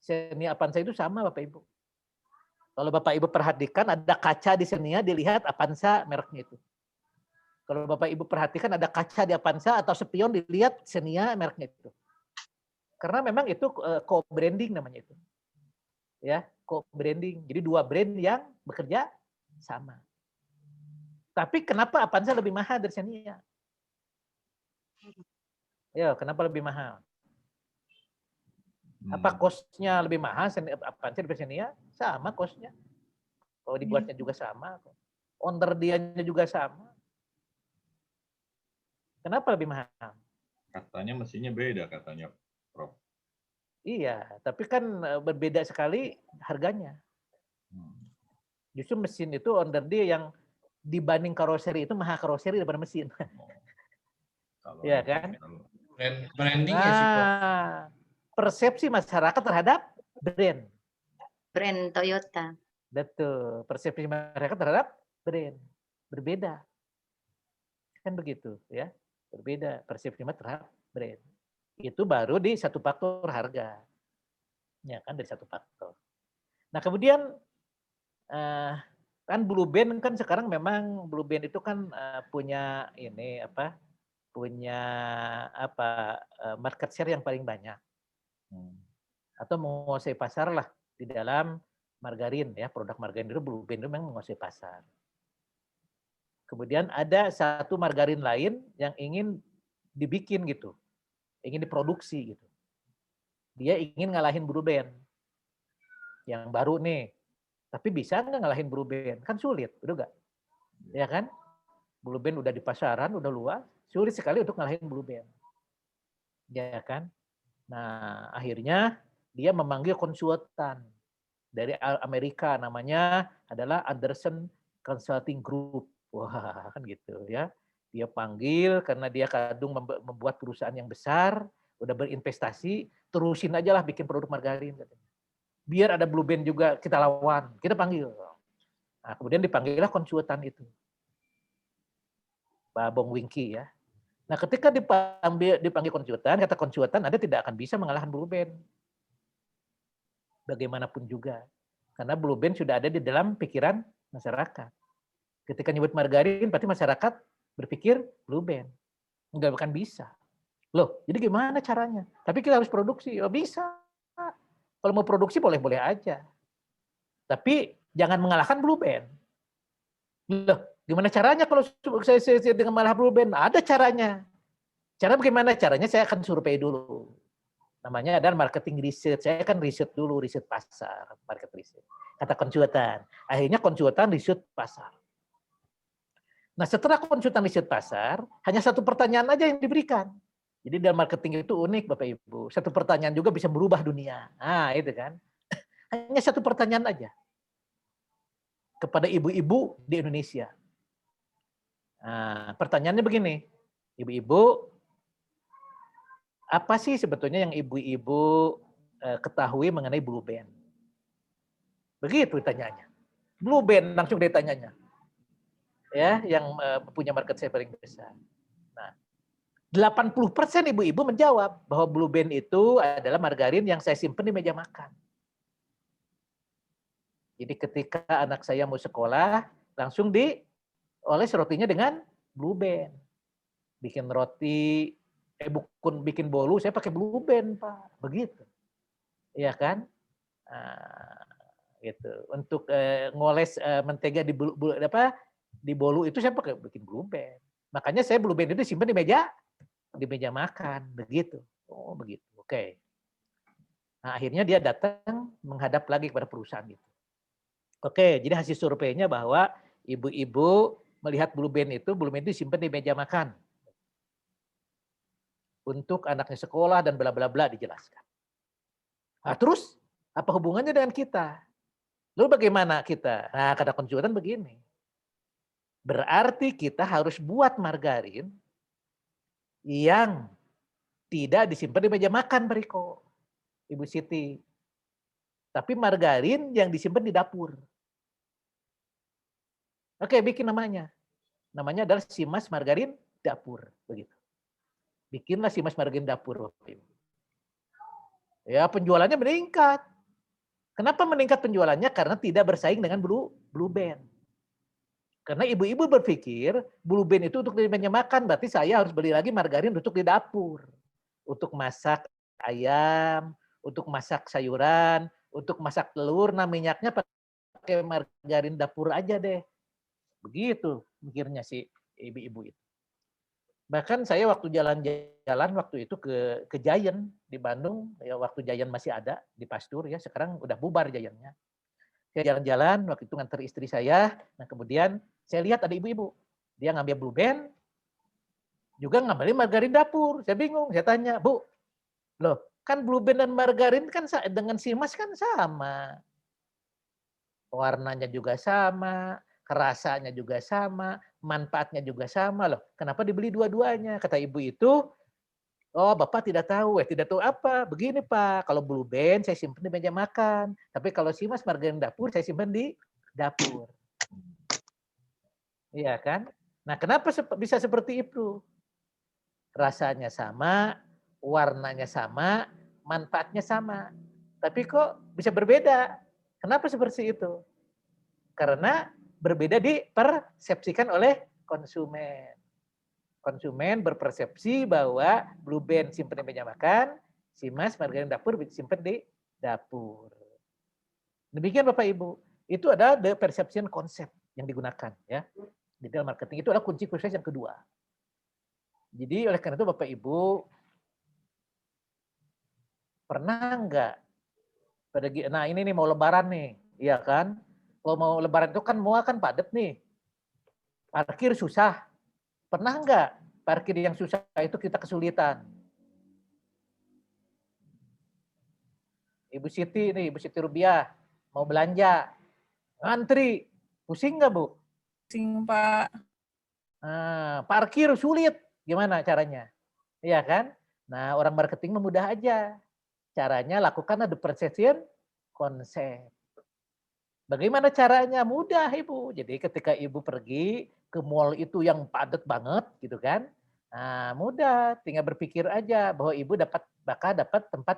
Xenia Avanza itu sama Bapak Ibu. Kalau Bapak Ibu perhatikan ada kaca di Xenia, dilihat Avanza mereknya itu. Kalau Bapak Ibu perhatikan ada kaca di Avanza atau spion, dilihat Xenia mereknya itu. Karena memang itu co-branding namanya itu. Ya, co-branding. Jadi dua brand yang bekerja sama. Tapi kenapa Avanza lebih mahal dari Xenia? Ya, kenapa lebih mahal? Apa cost-nya lebih mahal Avanza daripada Xenia? Sama cost-nya. Kalau dibuatnya juga sama. Owner dianya juga sama. Kenapa lebih mahal? Katanya mesinnya beda katanya, Prof. Iya, tapi kan berbeda sekali harganya. Justru mesin itu owner dia yang dibanding karoseri itu mahal karoseri daripada mesin. Iya kan? Brandingnya sih, Prof. Persepsi masyarakat terhadap brand. Brand Toyota. Betul, persepsi masyarakat terhadap brand. Berbeda. Kan begitu ya. Berbeda persepsi terhadap brand. Itu baru di satu faktor harga. Ya kan dari satu faktor. Nah, kemudian kan Blue Band kan sekarang memang Blue Band itu kan punya ini apa? Punya apa? Market share yang paling banyak. Atau menguasai pasar lah di dalam margarin ya, produk margarin itu Blue Band itu memang menguasai pasar. Kemudian ada satu margarin lain yang ingin dibikin gitu. Ingin diproduksi gitu. Dia ingin ngalahin Blue Band. Yang baru nih. Tapi bisa nggak ngalahin Blue Band? Kan sulit, udah nggak? Ya kan? Blue Band udah di pasaran, udah luas. Sulit sekali untuk ngalahin Blue Band. Ya kan? Nah, akhirnya dia memanggil konsultan dari Amerika. Namanya adalah Andersen Consulting Group. Wah, kan gitu ya. Dia panggil karena dia kadung membuat perusahaan yang besar, udah berinvestasi, terusin aja lah bikin produk margarin katanya. Biar ada Blue Band juga kita lawan, kita panggil. Nah, kemudian dipanggillah konsultan itu. Pak Bong Wingki ya. Nah, ketika dipanggil konsultan, kata konsultan, Anda tidak akan bisa mengalahkan Blue Band. Bagaimanapun juga. Karena Blue Band sudah ada di dalam pikiran masyarakat. Ketika nyebut margarin, berarti masyarakat berpikir Blue Band. Enggak akan bisa. Loh, jadi gimana caranya? Tapi kita harus produksi. Oh, bisa. Kalau mau produksi boleh-boleh aja. Tapi jangan mengalahkan Blue Band. Loh, gimana caranya kalau saya dengan mengalahkan Blue Band? Ada caranya. Cara bagaimana? Caranya saya akan survei dulu. Namanya adalah marketing research. Saya akan riset dulu, riset pasar, market research. Kata konsultan. Akhirnya konsultan riset pasar. Nah, setelah konsultan riset pasar, hanya satu pertanyaan aja yang diberikan. Jadi dalam marketing itu unik Bapak Ibu. Satu pertanyaan juga bisa berubah dunia. Nah, itu kan. Hanya satu pertanyaan aja. Kepada ibu-ibu di Indonesia. Nah, pertanyaannya begini. Ibu-ibu, apa sih sebetulnya yang ibu-ibu ketahui mengenai Blue Band? Begitu ditanyanya. Blue Band langsung ditanyanya. Ya, yang punya market share paling besar. Nah, 80% ibu-ibu menjawab bahwa Blue Band itu adalah margarin yang saya simpan di meja makan. Jadi ketika anak saya mau sekolah, langsung dioles rotinya dengan Blue Band. Bikin roti, bikin bolu, saya pakai Blue Band, Pak. Begitu. Iya kan? Nah, gitu. Untuk ngoles mentega di bolu itu saya pakai bikin Blue Band. Makanya saya Blue Band itu simpan di meja makan, begitu. Oh, begitu. Oke. Nah, akhirnya dia datang menghadap lagi kepada perusahaan itu. Oke, jadi hasil surveinya bahwa ibu-ibu melihat Blue Band itu disimpan di meja makan. Untuk anaknya sekolah dan bla bla bla dijelaskan. Nah, terus apa hubungannya dengan kita? Lalu bagaimana kita? Nah, kata konsultan begini. Berarti kita harus buat margarin yang tidak disimpan di meja makan, Pak Riko, Ibu Siti. Tapi margarin yang disimpan di dapur. Oke, bikin namanya. Namanya adalah Simas Margarin Dapur. Begitu. Bikinlah Simas Margarin Dapur. Ya, penjualannya meningkat. Kenapa meningkat penjualannya? Karena tidak bersaing dengan Blue Band. Karena ibu-ibu berpikir Blue Band itu untuk di meja makan, berarti saya harus beli lagi margarin untuk di dapur. Untuk masak ayam, untuk masak sayuran, untuk masak telur, nah minyaknya pakai margarin dapur aja deh. Begitu mikirnya si ibu-ibu itu. Bahkan saya waktu jalan-jalan waktu itu ke Giant di Bandung, ya waktu Giant masih ada di Pastur ya, sekarang udah bubar Giantnya. Saya jalan-jalan waktu itu nganter istri saya, nah kemudian saya lihat ada ibu-ibu, dia ngambil Blue Band, juga ngambilin margarin dapur. Saya bingung, saya tanya, Bu, loh kan Blue Band dan margarin kan dengan Simas kan sama, warnanya juga sama, rasanya juga sama, manfaatnya juga sama loh. Kenapa dibeli dua-duanya? Kata ibu itu, oh Bapak tidak tahu. Tidak tahu apa? Begini Pak, kalau Blue Band saya simpan di meja makan. Tapi kalau Simas margarin dapur saya simpan di dapur. Iya kan? Nah kenapa bisa seperti itu? Rasanya sama, warnanya sama, manfaatnya sama. Tapi kok bisa berbeda? Kenapa seperti itu? Karena berbeda dipersepsikan oleh konsumen. Konsumen berpersepsi bahwa Blue Band simpan di meja makan, Simas margarin dapur simpan di dapur. Demikian Bapak Ibu. Itu adalah the perception concept yang digunakan ya. Digital marketing itu adalah kunci sukses yang kedua. Jadi oleh karena itu Bapak Ibu pernah enggak nah ini nih mau lebaran nih, iya kan? Kalau mau lebaran itu kan semua kan padat nih. Parkir susah. Pernah enggak parkir yang susah itu kita kesulitan? Ibu Siti nih, Ibu Siti Rubiah mau belanja, ngantri, pusing enggak Bu? Pusing Pak. Nah, parkir sulit, gimana caranya? Iya kan? Nah, orang marketing mudah aja. Caranya lakukan the perception concept. Bagaimana caranya? Mudah Ibu. Jadi ketika Ibu pergi ke mall itu yang padat banget gitu kan. Nah, mudah, tinggal berpikir aja bahwa Ibu bakal dapat tempat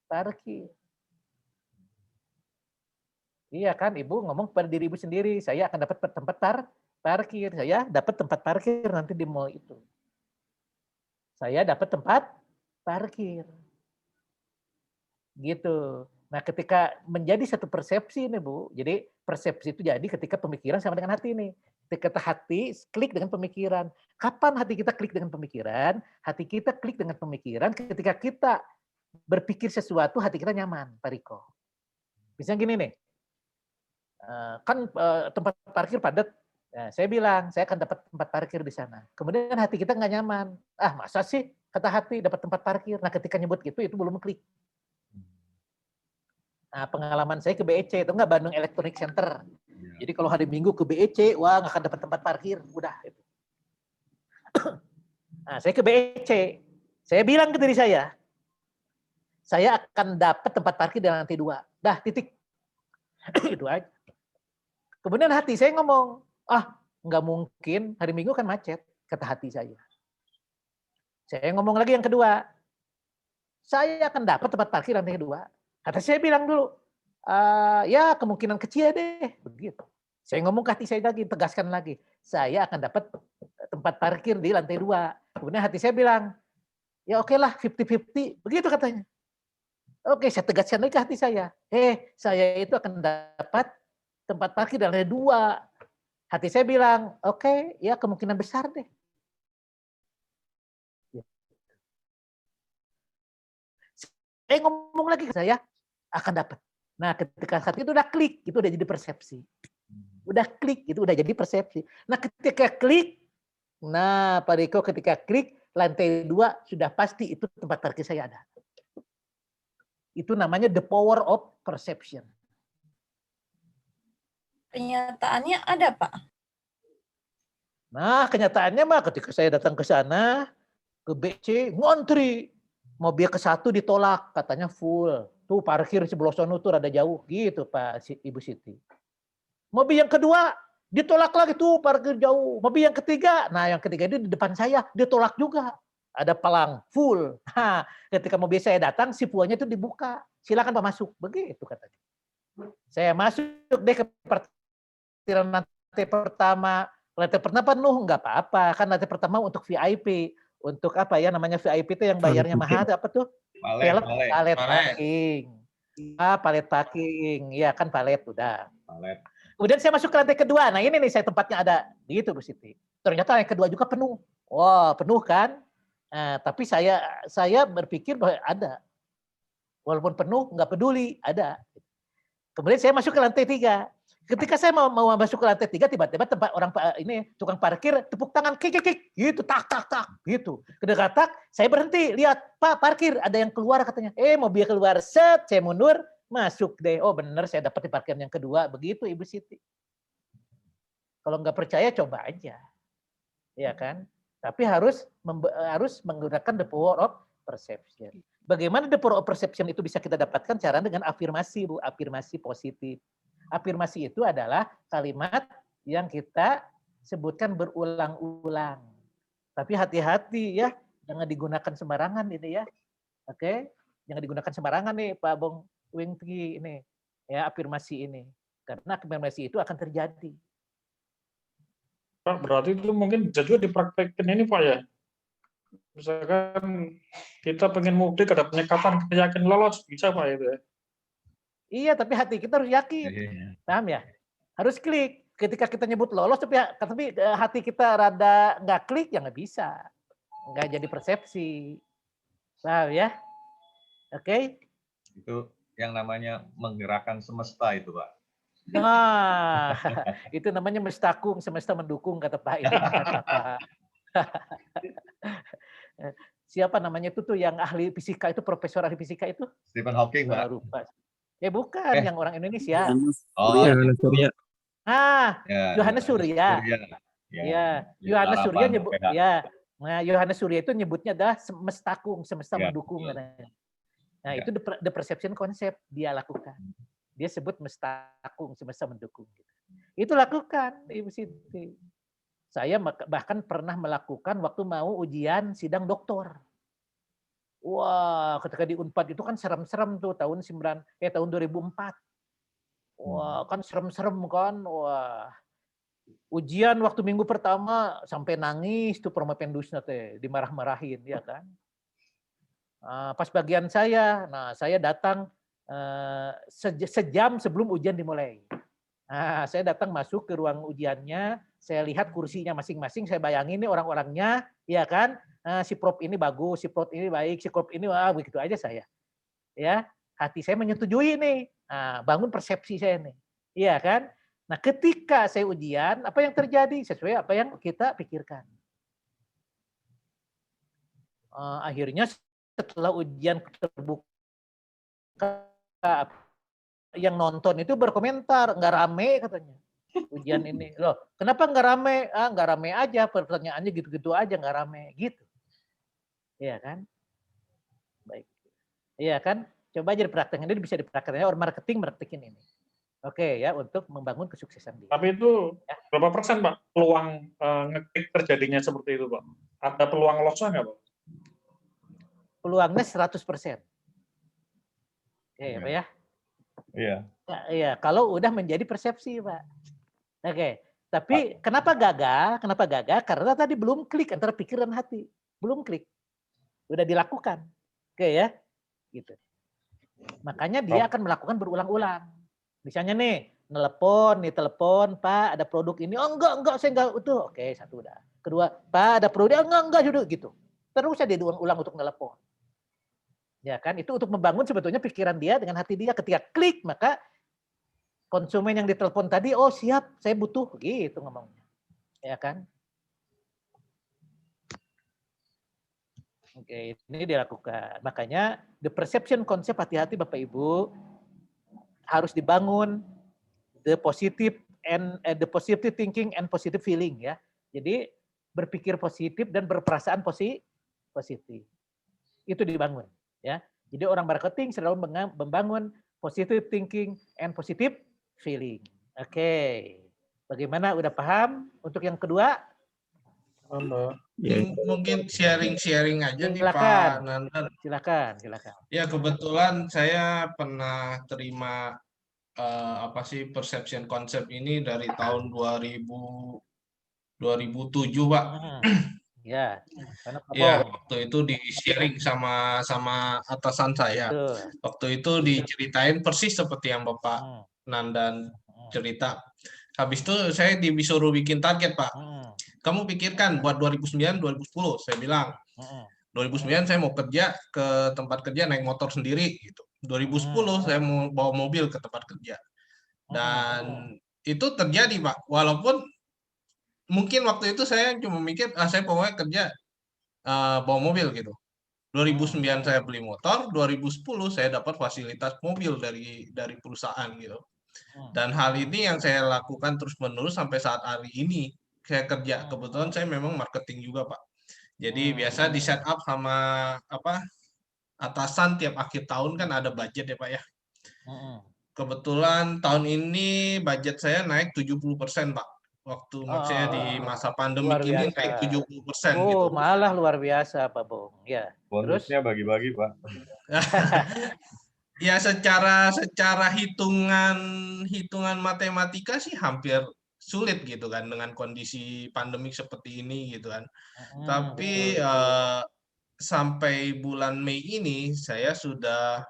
parkir. Iya kan, Ibu ngomong pada diri Ibu sendiri, saya akan dapat tempat parkir. Saya dapat tempat parkir nanti di mall itu. Saya dapat tempat parkir. Gitu. Nah, ketika menjadi satu persepsi nih Bu, jadi persepsi itu jadi ketika pemikiran sama dengan hati nih. Ketika hati klik dengan pemikiran. Kapan hati kita klik dengan pemikiran? Hati kita klik dengan pemikiran ketika kita berpikir sesuatu, hati kita nyaman, Pak Riko. Misalnya gini nih, kan tempat parkir padat. Nah, saya bilang, saya akan dapat tempat parkir di sana. Kemudian hati kita nggak nyaman. Ah, masa sih kata hati dapat tempat parkir? Nah, ketika nyebut gitu, itu belum klik. Nah, pengalaman saya ke BEC, itu enggak Bandung Electronic Center. Jadi kalau hari Minggu ke BEC, wah nggak akan dapat tempat parkir. Udah. Nah, saya ke BEC. Saya bilang ke diri saya akan dapat tempat parkir di lantai 2. Dah, titik. Itu aja. Kemudian hati saya ngomong, nggak mungkin, hari Minggu kan macet, kata hati saya. Saya ngomong lagi yang kedua, saya akan dapat tempat parkir lantai 2. Kata saya bilang dulu, ya kemungkinan kecil deh, begitu. Saya ngomong ke hati saya lagi, tegaskan lagi, saya akan dapat tempat parkir di lantai 2. Kemudian hati saya bilang, ya oke lah 50-50, begitu katanya. Oke, saya tegaskan lagi ke hati saya, saya itu akan dapat tempat parkir di lantai 2. Hati saya bilang, oke, ya kemungkinan besar deh. Saya ngomong lagi ke saya, akan dapat. Nah, ketika hati itu udah klik, itu udah jadi persepsi. Udah klik, itu udah jadi persepsi. Nah, ketika klik, nah Pak Riko ketika klik, lantai 2 sudah pasti itu tempat parkir saya ada. Itu namanya the power of perception. kenyataannya ada, Pak? Nah, kenyataannya mah ketika saya datang ke sana, ke BC, ngontri. Mobil ke-1 ditolak, katanya full. Tuh parkir sebelah sono tuh rada jauh. Gitu Pak Ibu Siti. Mobil yang kedua, ditolak lagi tuh parkir jauh. Mobil yang ketiga, nah yang ketiga itu di depan saya, ditolak juga. Ada palang, full. Nah, ketika mobil saya datang, si puanya itu dibuka. Silakan Pak masuk. Begitu katanya. Saya masuk deh ke parkiran lantai pertama. Lantai pertama penuh, nggak apa-apa. Kan lantai pertama untuk VIP. Untuk apa ya namanya VIP itu yang bayarnya mahal apa tuh? Palet parking. Palet parking. Iya kan palet udah. Palet. Kemudian saya masuk ke lantai kedua. Nah ini nih saya tempatnya ada. Gitu Bu Siti. Ternyata yang kedua juga penuh. Wah penuh kan. Nah, tapi saya berpikir bahwa ada. Walaupun penuh nggak peduli. Ada. Kemudian saya masuk ke lantai 3. Ketika saya mau masuk ke lantai 3, tiba-tiba tempat orang ini tukang parkir tepuk tangan kik gitu tak gitu. Ketika tak, saya berhenti lihat Pak parkir ada yang keluar katanya. Mobil keluar set, saya mundur masuk deh. Oh benar saya dapat di parkiran yang kedua begitu Ibu Siti. Kalau nggak percaya coba aja, ya kan? Tapi harus menggunakan the power of perception. Bagaimana the power of perception itu bisa kita dapatkan? Cara dengan afirmasi Bu, afirmasi positif. Afirmasi itu adalah kalimat yang kita sebutkan berulang-ulang. Tapi hati-hati ya, jangan digunakan sembarangan ini ya. Oke, jangan digunakan sembarangan nih Pak Bung Wingti ini. Ya, afirmasi ini. Karena afirmasi itu akan terjadi. Pak, berarti itu mungkin bisa juga dipraktekkan ini Pak ya. Misalkan kita pengen mudik ada penyekatan, kita yakin lolos, bisa Pak itu ya. Iya, tapi hati kita harus yakin. Paham ya? Harus klik. Ketika kita nyebut lolos, tapi hati kita rada nggak klik, ya nggak bisa. Nggak jadi persepsi. Paham ya? Oke? Itu yang namanya menggerakkan semesta itu, Pak. Nah, itu namanya mestakung, semesta mendukung, kata Pak ini. Kata Pak. Siapa namanya itu tuh yang ahli fisika itu, profesor ahli fisika itu? Stephen Hawking, Pak. Lupa. Bukan, yang orang Indonesia. Yohanes Surya. Yohanes Surya. Ya, Yohanes Surya nyebut ya. Nah, Yohanes Surya itu nyebutnya adalah mestakung, semesta mendukung katanya. Nah, itu the perception concept dia lakukan. Dia sebut mestakung, semesta mendukung. Itu lakukan, Ibu Siti. Saya bahkan pernah melakukan waktu mau ujian sidang doktor. Wah, ketika di Unpad itu kan serem-serem tuh tahun 2004. Wah, kan serem-serem kan. Wah. Ujian waktu minggu pertama sampai nangis tuh Permapendusna teh, dimarah-marahin ya kan. Pas bagian saya, saya datang sejam sebelum ujian dimulai. Nah, saya datang masuk ke ruang ujiannya, saya lihat kursinya masing-masing, saya bayangin nih orang-orangnya, ya kan? Si Prof ini bagus, si Prof ini baik, si Prof ini begitu aja saya. Ya, hati saya menyetujui nih. Bangun persepsi saya nih. Iya kan? Nah, ketika saya ujian, apa yang terjadi sesuai apa yang kita pikirkan. Akhirnya setelah ujian terbuka, yang nonton itu berkomentar, nggak rame katanya. Ujian ini. Loh, kenapa nggak rame? Nggak rame aja, pertanyaannya gitu-gitu aja, nggak rame. Gitu. Iya kan? Baik. Iya kan? Coba aja dipraktekin, ini bisa dipraktekin. Orang marketing praktekin ini. Oke ya, untuk membangun kesuksesan dia. Tapi itu berapa persen Pak peluang ngeklik terjadinya seperti itu Pak? Ada peluang lossnya nggak Pak? Peluangnya 100%. Oke, Pak ya? Iya. Iya, kalau udah menjadi persepsi Pak. Oke, tapi kenapa gagal? Kenapa gagal? Karena tadi belum klik antara pikiran dan hati. Belum klik. Udah dilakukan. Oke ya? Gitu. Makanya dia akan melakukan berulang-ulang. Misalnya nih, telepon, Pak, ada produk ini. Oh enggak, saya enggak itu. Oke, satu udah. Kedua, Pak, ada produk, enggak, gitu. Terus saya diulang-ulang untuk telepon. Ya kan, itu untuk membangun sebetulnya pikiran dia dengan hati dia. Ketika klik, maka konsumen yang ditelepon tadi, oh siap, saya butuh, gitu ngomongnya. Ya kan? Oke, ini dilakukan. Makanya the perception konsep hati-hati Bapak Ibu harus dibangun, the positive and the positive thinking and positive feeling ya. Jadi berpikir positif dan berperasaan positif. Itu dibangun ya. Jadi orang marketing selalu membangun positive thinking and positive feeling. Oke. Bagaimana, udah paham untuk yang kedua? Mungkin sharing aja nih Silakan. Pak Nandan. Silakan. Ya kebetulan saya pernah terima perception konsep ini dari tahun 2007 Pak. Ya. Ya, waktu itu di sharing sama atasan saya. Betul. Waktu itu diceritain persis seperti yang Bapak Nandan cerita. Habis itu saya disuruh bikin target, Pak. Kamu pikirkan buat 2009, 2010, saya bilang. 2009 saya mau kerja ke tempat kerja naik motor sendiri gitu. 2010 saya mau bawa mobil ke tempat kerja. Dan itu terjadi, Pak. Walaupun mungkin waktu itu saya cuma mikir, saya pokoknya kerja bawa mobil gitu. 2009 saya beli motor, 2010 saya dapat fasilitas mobil dari perusahaan gitu. Dan hal ini yang saya lakukan terus-menerus sampai saat hari ini saya kerja. Kebetulan saya memang marketing juga, Pak. Jadi biasa di set up sama atasan tiap akhir tahun kan ada budget ya, Pak ya. Kebetulan tahun ini budget saya naik 70%, Pak. Waktu maksudnya di masa pandemi ini naik 70% gitu. Malah luar biasa, Pak Bong. Ya. Bonusnya bagi-bagi, Pak. Ya secara hitungan matematika sih hampir sulit gitu kan dengan kondisi pandemik seperti ini gitu kan. Tapi sampai bulan Mei ini saya sudah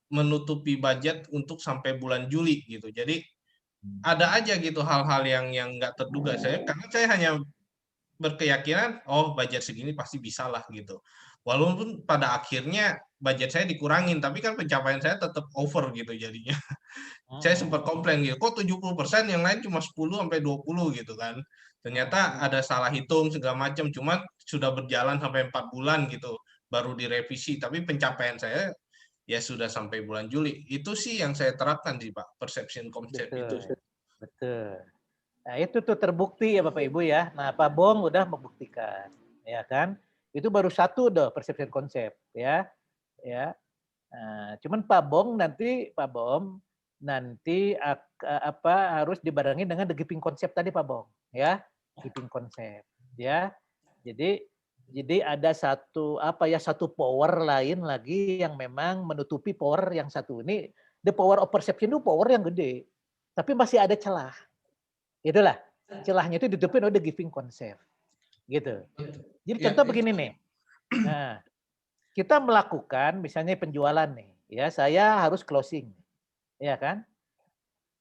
menutupi budget untuk sampai bulan Juli gitu. Jadi ada aja gitu hal-hal yang nggak terduga karena saya hanya berkeyakinan budget segini pasti bisa lah gitu. Walaupun pada akhirnya budget saya dikurangin, tapi kan pencapaian saya tetap over gitu jadinya. Saya sempat komplain gitu, kok 70% yang lain cuma 10-20 gitu kan. Ternyata ada salah hitung segala macam, cuma sudah berjalan sampai 4 bulan gitu, baru direvisi. Tapi pencapaian saya ya sudah sampai bulan Juli. Itu sih yang saya terapkan sih Pak, perception konsep itu. Betul. Nah itu tuh terbukti ya Bapak Ibu ya. Nah Pak Bong udah membuktikan, ya kan? Itu baru satu perception konsep ya. Nah, cuman Pak Bong nanti harus dibarengi dengan the giving konsep tadi Pak Bong ya, giving konsep ya. Jadi ada satu power lain lagi yang memang menutupi power yang satu ini. The power of perception itu power yang gede, tapi masih ada celah. Itulah celahnya itu ditutupin oleh the giving concept gitu. Jadi contoh begini nih. Nah, kita melakukan misalnya penjualan nih, ya saya harus closing, ya kan?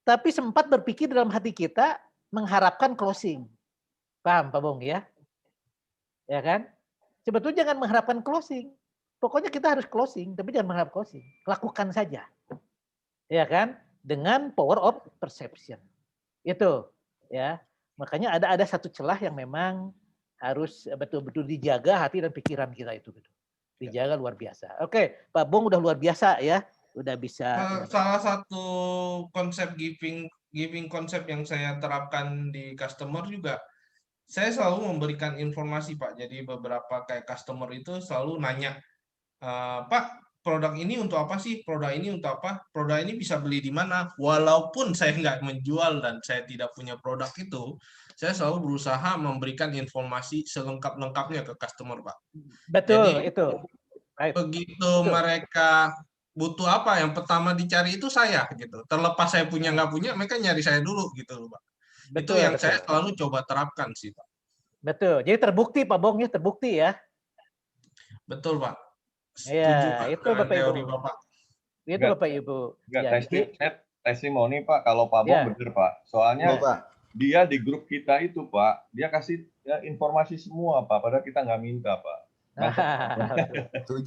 Tapi sempat berpikir dalam hati kita mengharapkan closing, paham Pak Bong ya? Ya kan? Sebetulnya jangan mengharapkan closing. Pokoknya kita harus closing, tapi jangan mengharap closing. Lakukan saja, ya kan? Dengan power of perception. Itu, ya. Makanya ada satu celah yang memang harus betul-betul dijaga hati dan pikiran kita itu gitu. Dijaga luar biasa. Oke, Pak Bong udah luar biasa ya. Udah bisa. Salah satu konsep giving konsep yang saya terapkan di customer juga, saya selalu memberikan informasi Pak. Jadi beberapa kayak customer itu selalu nanya, Pak, produk ini untuk apa sih? Produk ini untuk apa? Produk ini bisa beli di mana? Walaupun saya nggak menjual dan saya tidak punya produk itu, saya selalu berusaha memberikan informasi selengkap-lengkapnya ke customer, Pak. Betul, jadi, itu. Begitu mereka butuh apa, yang pertama dicari itu saya gitu. Terlepas saya punya nggak punya, mereka nyari saya dulu gitu, Pak. Itu yang saya selalu coba terapkan sih, Pak. Betul. Jadi terbukti Pak Bong ya, terbukti ya. Betul, Pak. Iya, itu Bapak Ibu. Bapak. Itu Bapak Ibu. Enggak, testimoni Pak, kalau Pak Bong bener Pak. Soalnya dia di grup kita itu Pak, dia kasih informasi semua Pak, padahal kita nggak minta Pak.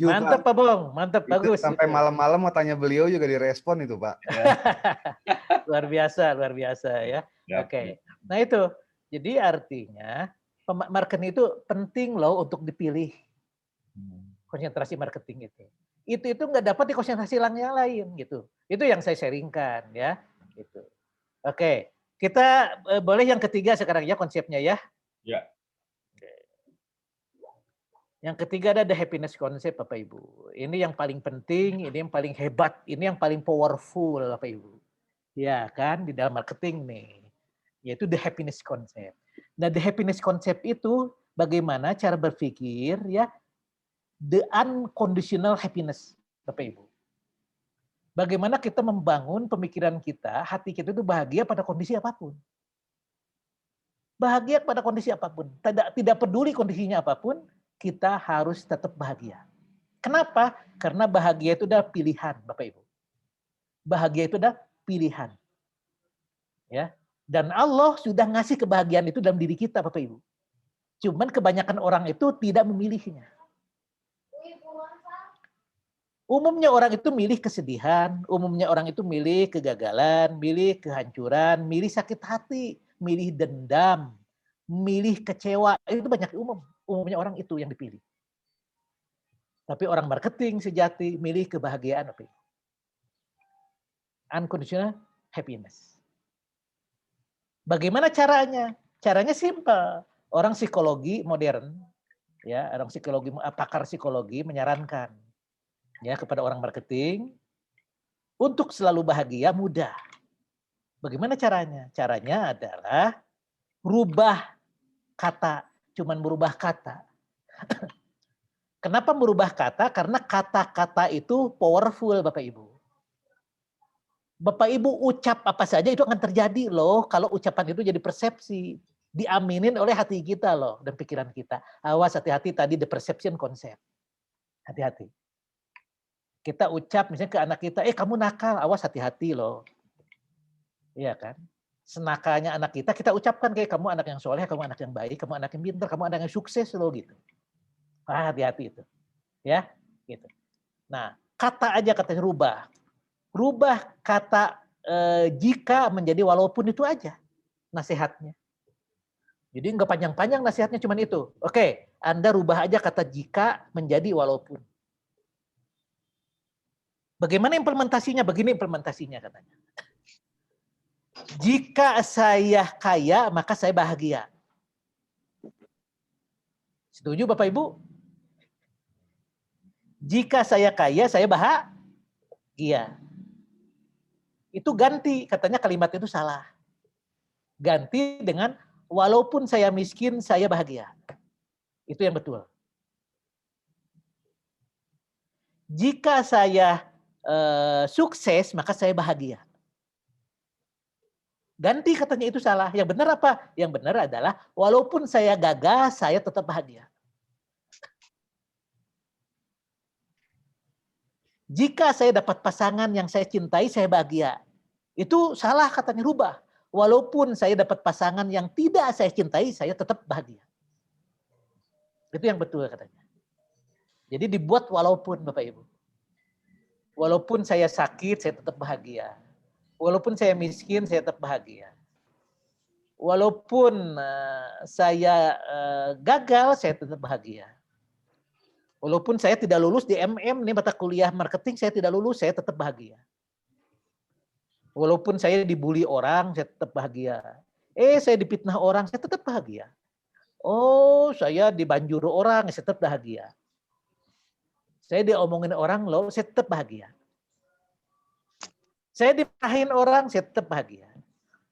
Mantap Pak Bong, mantap, bagus. Sampai malam-malam mau tanya beliau juga direspon itu Pak. Luar biasa ya. Oke. Nah itu, jadi artinya marketing itu penting loh untuk dipilih. Konsentrasi marketing itu nggak dapat di konsentrasi yang lain gitu. Itu yang saya sharingkan ya gitu. Oke, Kita boleh yang ketiga sekarang ya konsepnya ya. Ya. Yang ketiga ada the happiness concept Bapak Ibu. Ini yang paling penting, ini yang paling hebat, ini yang paling powerful Bapak Ibu. Ya kan di dalam marketing nih. Yaitu the happiness concept. Nah, the happiness concept itu bagaimana cara berpikir ya the unconditional happiness Bapak Ibu. Bagaimana kita membangun pemikiran kita, hati kita itu bahagia pada kondisi apapun. Bahagia pada kondisi apapun. Tidak peduli kondisinya apapun, kita harus tetap bahagia. Kenapa? Karena bahagia itu adalah pilihan, Bapak Ibu. Bahagia itu adalah pilihan. Ya. Dan Allah sudah ngasih kebahagiaan itu dalam diri kita, Bapak Ibu. Cuman kebanyakan orang itu tidak memilihnya. Umumnya orang itu milih kesedihan, umumnya orang itu milih kegagalan, milih kehancuran, milih sakit hati, milih dendam, milih kecewa. Itu banyak umumnya orang itu yang dipilih. Tapi orang marketing sejati milih kebahagiaan. Unconditional happiness. Bagaimana caranya? Caranya simpel. Orang psikologi modern, ya, orang psikologi, pakar psikologi menyarankan ya kepada orang marketing untuk selalu bahagia mudah. Bagaimana caranya? Caranya adalah rubah kata, cuman merubah kata. Kenapa merubah kata? Karena kata-kata itu powerful Bapak Ibu. Bapak Ibu ucap apa saja itu akan terjadi loh kalau ucapan itu jadi persepsi. Diaminin oleh hati kita loh dan pikiran kita. Awas hati-hati tadi the perception concept. Hati-hati. Kita ucap misalnya ke anak kita, kamu nakal, awas hati-hati loh. Iya kan? Senakalnya anak kita ucapkan kayak kamu anak yang soleh, kamu anak yang baik, kamu anak yang pintar, kamu anak yang sukses loh gitu. Hati-hati itu. Ya, gitu. Nah, kata aja katanya rubah. Rubah kata jika menjadi walaupun itu aja nasihatnya. Jadi nggak panjang-panjang nasihatnya cuman itu. Oke, Anda rubah aja kata jika menjadi walaupun. Bagaimana implementasinya? Begini implementasinya katanya. Jika saya kaya, maka saya bahagia. Setuju Bapak Ibu? Jika saya kaya, saya bahagia. Itu ganti, katanya kalimat itu salah. Ganti dengan walaupun saya miskin, saya bahagia. Itu yang betul. Jika saya sukses, maka saya bahagia. Ganti katanya itu salah. Yang benar apa? Yang benar adalah walaupun saya gagal, saya tetap bahagia. Jika saya dapat pasangan yang saya cintai, saya bahagia. Itu salah katanya, rubah. Walaupun saya dapat pasangan yang tidak saya cintai, saya tetap bahagia. Itu yang betul katanya. Jadi dibuat walaupun Bapak Ibu. Walaupun saya sakit, saya tetap bahagia. Walaupun saya miskin, saya tetap bahagia. Walaupun saya gagal, saya tetap bahagia. Walaupun saya tidak lulus di MM, nih mata kuliah marketing, saya tidak lulus, saya tetap bahagia. Walaupun saya dibully orang, saya tetap bahagia. Saya dipitnah orang, saya tetap bahagia. Oh, saya dibanjuru orang, saya tetap bahagia. Saya diomongin orang loh, saya tetap bahagia. Saya dimarahin orang, saya tetap bahagia.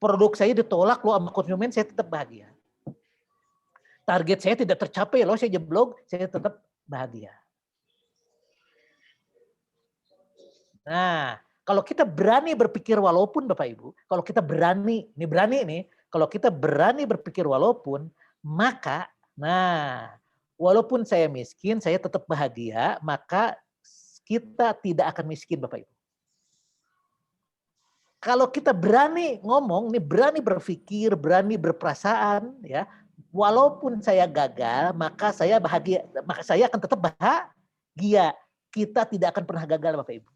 Produk saya ditolak loh sama konsumen, saya tetap bahagia. Target saya tidak tercapai loh, saya jeblok, saya tetap bahagia. Nah, kalau kita berani berpikir walaupun Bapak Ibu, kalau kita berani kalau kita berani berpikir walaupun, maka walaupun saya miskin, saya tetap bahagia, maka kita tidak akan miskin Bapak Ibu. Kalau kita berani ngomong, berani berpikir, berani berperasaan, ya, walaupun saya gagal, maka saya bahagia, maka saya akan tetap bahagia. Kita tidak akan pernah gagal Bapak Ibu.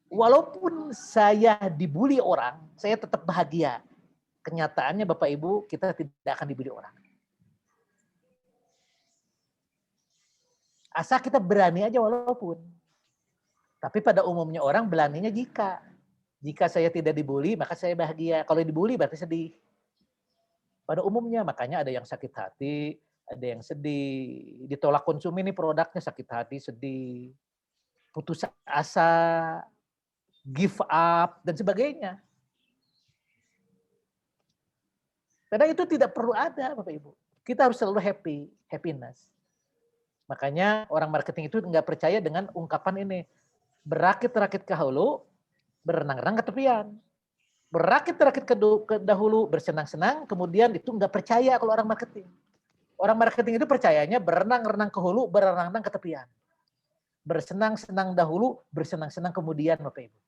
Walaupun saya dibully orang, saya tetap bahagia. Kenyataannya Bapak Ibu, kita tidak akan dibully orang. Asal kita berani aja walaupun. Tapi pada umumnya orang belaninya jika. Jika saya tidak dibully, maka saya bahagia. Kalau dibully berarti sedih. Pada umumnya, makanya ada yang sakit hati, ada yang sedih. Ditolak konsumen ini produknya sakit hati, sedih. Putus asa, give up, dan sebagainya. Karena itu tidak perlu ada, Bapak Ibu. Kita harus selalu happiness. Makanya orang marketing itu nggak percaya dengan ungkapan ini. Berakit-rakit ke hulu, berenang-renang ke tepian. Berakit-rakit ke dahulu, bersenang-senang, kemudian itu nggak percaya kalau orang marketing. Orang marketing itu percayanya berenang-renang ke hulu, berenang-renang ke tepian. Bersenang-senang dahulu, bersenang-senang kemudian, Bapak Ibu.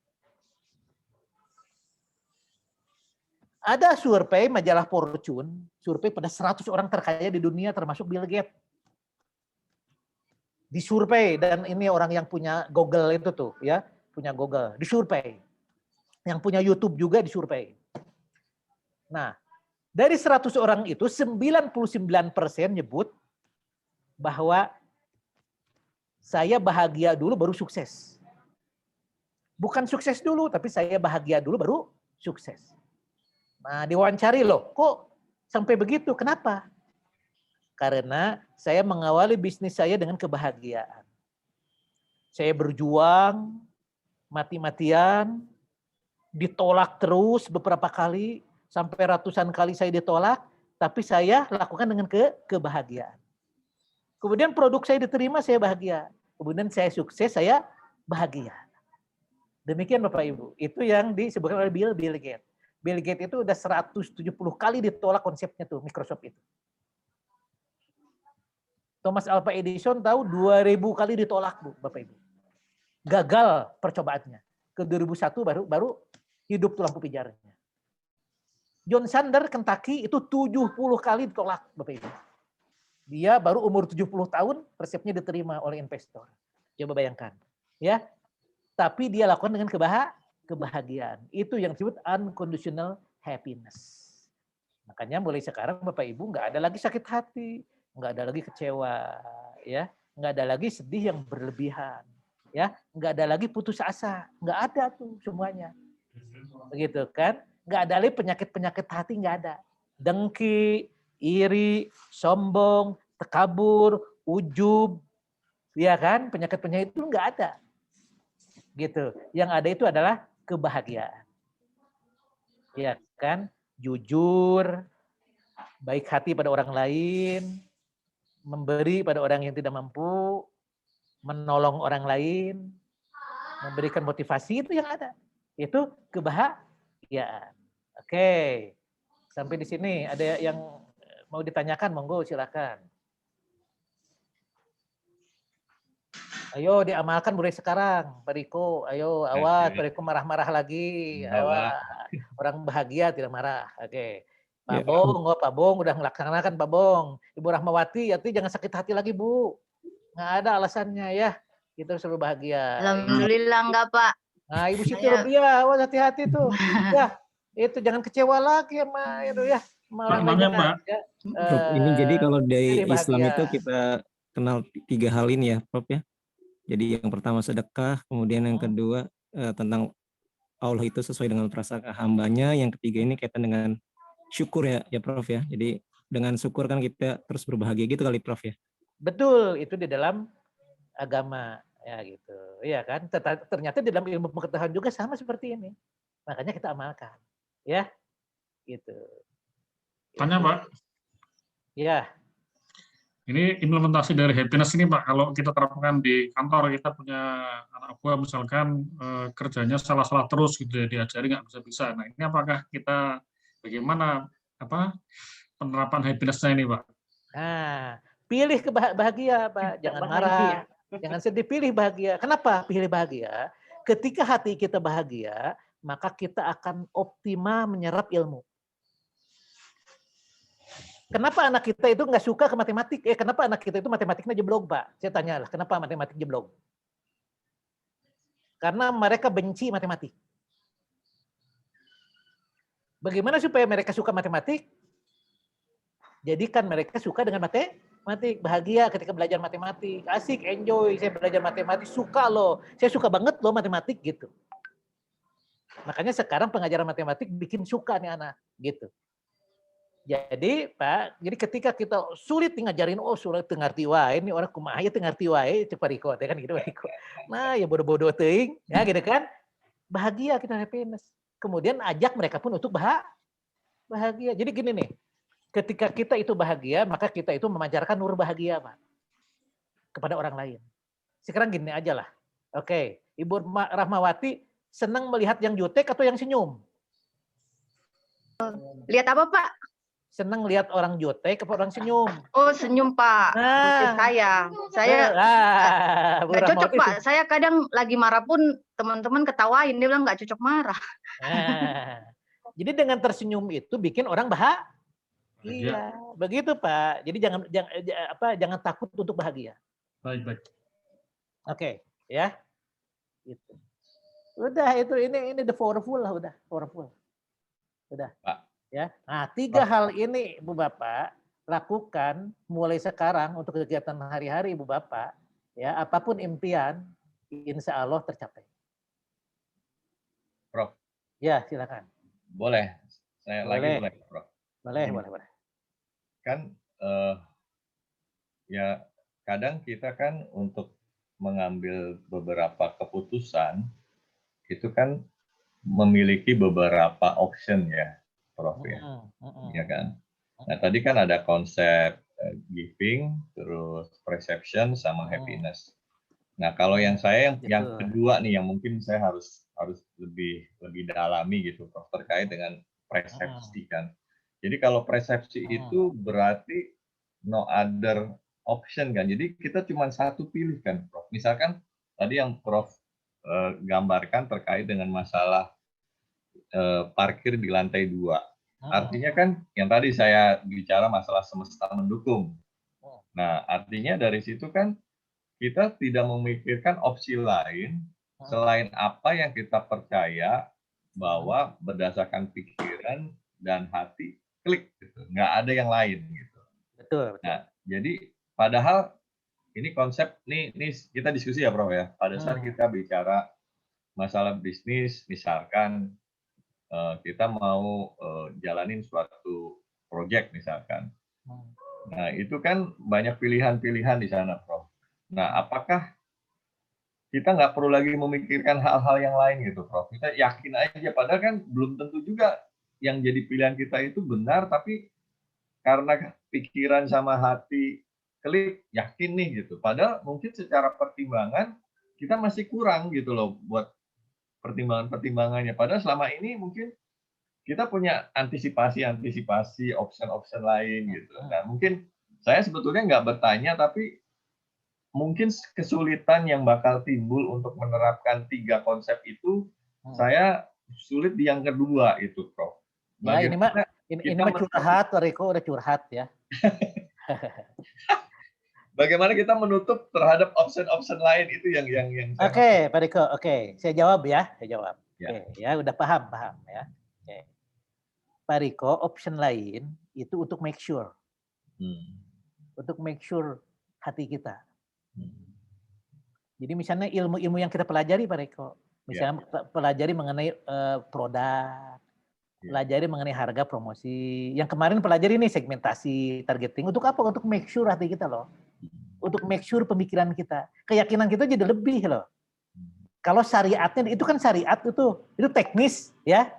Ada survei majalah Fortune, survei pada 100 orang terkaya di dunia termasuk Bill Gates. Disurvei, dan ini orang yang punya Google itu tuh, ya, punya Google, disurvei. Yang punya YouTube juga disurvei. Nah, dari 100 orang itu 99% nyebut bahwa saya bahagia dulu baru sukses. Bukan sukses dulu, tapi saya bahagia dulu baru sukses. Nah, diwawancari loh, kok sampai begitu? Kenapa? Karena saya mengawali bisnis saya dengan kebahagiaan. Saya berjuang, mati-matian, ditolak terus beberapa kali, sampai ratusan kali saya ditolak, tapi saya lakukan dengan kebahagiaan. Kemudian produk saya diterima, saya bahagia. Kemudian saya sukses, saya bahagia. Demikian Bapak Ibu, itu yang disebutkan oleh Bill Gates. Bill Gates itu udah 170 kali ditolak konsepnya tuh, Microsoft itu. Thomas Alva Edison tahu 2000 kali ditolak, Bu, Bapak Ibu. Gagal percobaannya. Ke 2001 baru hidup tuh lampu pijarnya. John Sanders Kentucky itu 70 kali ditolak, Bapak Ibu. Dia baru umur 70 tahun, resepnya diterima oleh investor. Coba bayangkan, ya. Tapi dia lakukan dengan kebahagiaan. Itu yang disebut unconditional happiness. Makanya mulai sekarang Bapak Ibu nggak ada lagi sakit hati, nggak ada lagi kecewa, ya, nggak ada lagi sedih yang berlebihan, ya, nggak ada lagi putus asa, nggak ada tuh semuanya, begitu kan? Nggak ada lagi penyakit hati, nggak ada. Dengki, iri, sombong, takabur, ujub, ya kan? Penyakit itu nggak ada. Gitu. Yang ada itu adalah kebahagiaan. Ya kan? Jujur, baik hati pada orang lain, memberi pada orang yang tidak mampu, menolong orang lain, memberikan motivasi, itu yang ada. Itu kebahagiaan. Oke. Sampai di sini ada yang mau ditanyakan, monggo silakan. Ayo diamalkan mulai sekarang, Pak Riko. Ayo, awas, Pak Riko marah-marah lagi. Awas, orang bahagia tidak marah. Oke. Pak Bong, Pak Bong udah melaksanakan Pak Bong. Ibu Rahmawati, jangan sakit hati lagi, Bu. Nggak ada alasannya ya. Kita selalu bahagia. Alhamdulillah enggak, Pak. Nah, Ibu Siti Robiah, awas hati-hati tuh. Ya, itu jangan kecewa lagi sama itu ya. Pak. Ya. Ini jadi kalau dari bahagia. Islam itu kita kenal 3 hal ini ya, Prof ya. Jadi yang pertama sedekah, kemudian yang kedua tentang Allah itu sesuai dengan prasangka hambanya, yang ketiga ini kaitan dengan syukur ya Prof ya. Jadi dengan syukur kan kita terus berbahagia gitu kali Prof ya. Betul, itu di dalam agama ya gitu. Iya kan? Ternyata di dalam ilmu pengetahuan juga sama seperti ini. Makanya kita amalkan. Ya. Gitu. Tanya, Pak. Ya. Ini implementasi dari happiness ini, Pak, kalau kita terapkan di kantor, kita punya anak buah misalkan kerjanya salah-salah terus gitu ya, diajari nggak bisa-bisa. Nah, ini apakah kita bagaimana penerapan happiness-nya ini, Pak? Nah, pilih bahagia, Pak. Jangan marah, jangan sedih, pilih bahagia. Kenapa pilih bahagia? Ketika hati kita bahagia, maka kita akan optimal menyerap ilmu. Kenapa anak kita itu nggak suka ke matematik? Kenapa anak kita itu matematiknya jeblok, Pak? Saya tanya lah, kenapa matematik jeblok? Karena mereka benci matematik. Bagaimana supaya mereka suka matematik? Jadikan mereka suka dengan matematik, bahagia ketika belajar matematik, asik, enjoy, saya belajar matematik, suka loh, saya suka banget loh matematik gitu. Makanya sekarang pengajaran matematik bikin suka nih anak, gitu. Jadi Pak, jadi ketika kita sulit ngajarin, oh sulit ngerti wae, ini orang kumaha ya ngerti wae, cek Pariko, kan gitu Pariko. Nah ya bodoh-bodoh teuing, ya gitu kan. Bahagia kita happiness. Kemudian ajak mereka pun untuk bahagia. Jadi gini nih, ketika kita itu bahagia, maka kita itu memancarkan nur bahagia, Pak, kepada orang lain. Sekarang gini aja lah. Oke, Ibu Rahmawati senang melihat yang jutek atau yang senyum? Lihat apa, Pak? Senang lihat orang jutek atau orang senyum? Oh, senyum, Pak. Nah, Saya Bu nggak cocok, Rahmawati Pak. Saya kadang lagi marah pun teman-teman ketawain, dia bilang nggak cocok marah. Nah, jadi dengan tersenyum itu bikin orang bahagia. Iya, begitu Pak. Jadi jangan takut untuk bahagia. Baik. Oke, ya. Itu. Udah itu ini the powerful lah, udah powerful. Udah. Pak. Ya. Nah, 3 hal ini Ibu Bapak lakukan mulai sekarang untuk kegiatan hari-hari Ibu Bapak, ya, apapun impian insya Allah tercapai. Prof. Ya, silakan. Boleh. Saya lagi boleh, Prof. Boleh. Kan ya kadang kita kan untuk mengambil beberapa keputusan itu kan memiliki beberapa option ya, Prof ya. Ya kan. Nah, tadi kan ada konsep giving, terus perception sama happiness. Nah, kalau yang saya yang kedua nih yang mungkin saya harus lebih dalami gitu, Prof, terkait dengan persepsi kan. Jadi kalau persepsi itu berarti no other option kan. Jadi kita cuma satu pilih kan, Prof. Misalkan tadi yang Prof gambarkan terkait dengan masalah parkir di lantai 2. Artinya kan yang tadi saya bicara masalah semesta mendukung. Nah, artinya dari situ kan kita tidak memikirkan opsi lain selain apa yang kita percaya bahwa berdasarkan pikiran dan hati klik gitu. Nggak ada yang lain gitu. Betul. Nah, jadi padahal ini konsep nih kita diskusi ya, Prof ya. Pada saat kita bicara masalah bisnis, misalkan kita mau jalanin suatu proyek misalkan. Nah, itu kan banyak pilihan-pilihan di sana, Prof. Nah, apakah kita nggak perlu lagi memikirkan hal-hal yang lain gitu, Prof? Kita yakin aja, padahal kan belum tentu juga yang jadi pilihan kita itu benar, tapi karena pikiran sama hati klik, yakin nih gitu. Padahal mungkin secara pertimbangan kita masih kurang gitu loh buat pertimbangannya. Padahal selama ini mungkin kita punya antisipasi option lain gitu. Nah, mungkin saya sebetulnya nggak bertanya, tapi mungkin kesulitan yang bakal timbul untuk menerapkan 3 konsep itu, saya sulit di yang kedua itu, Prof. Ya, ini mah curhat, Riko udah curhat ya. Bagaimana kita menutup terhadap option lain itu yang Oke, Pak Riko, oke. Saya jawab ya, Ya. Oke, ya udah paham ya. Oke. Pak Riko, option lain itu untuk make sure. Untuk make sure hati kita. Jadi misalnya ilmu-ilmu yang kita pelajari Pak Riko, misalnya pelajari mengenai produk, pelajari mengenai harga promosi. Yang kemarin pelajari nih segmentasi, targeting. Untuk apa? Untuk make sure hati kita loh. Untuk make sure pemikiran kita, keyakinan kita jadi lebih loh. Kalau syariatnya itu kan syariat itu teknis ya.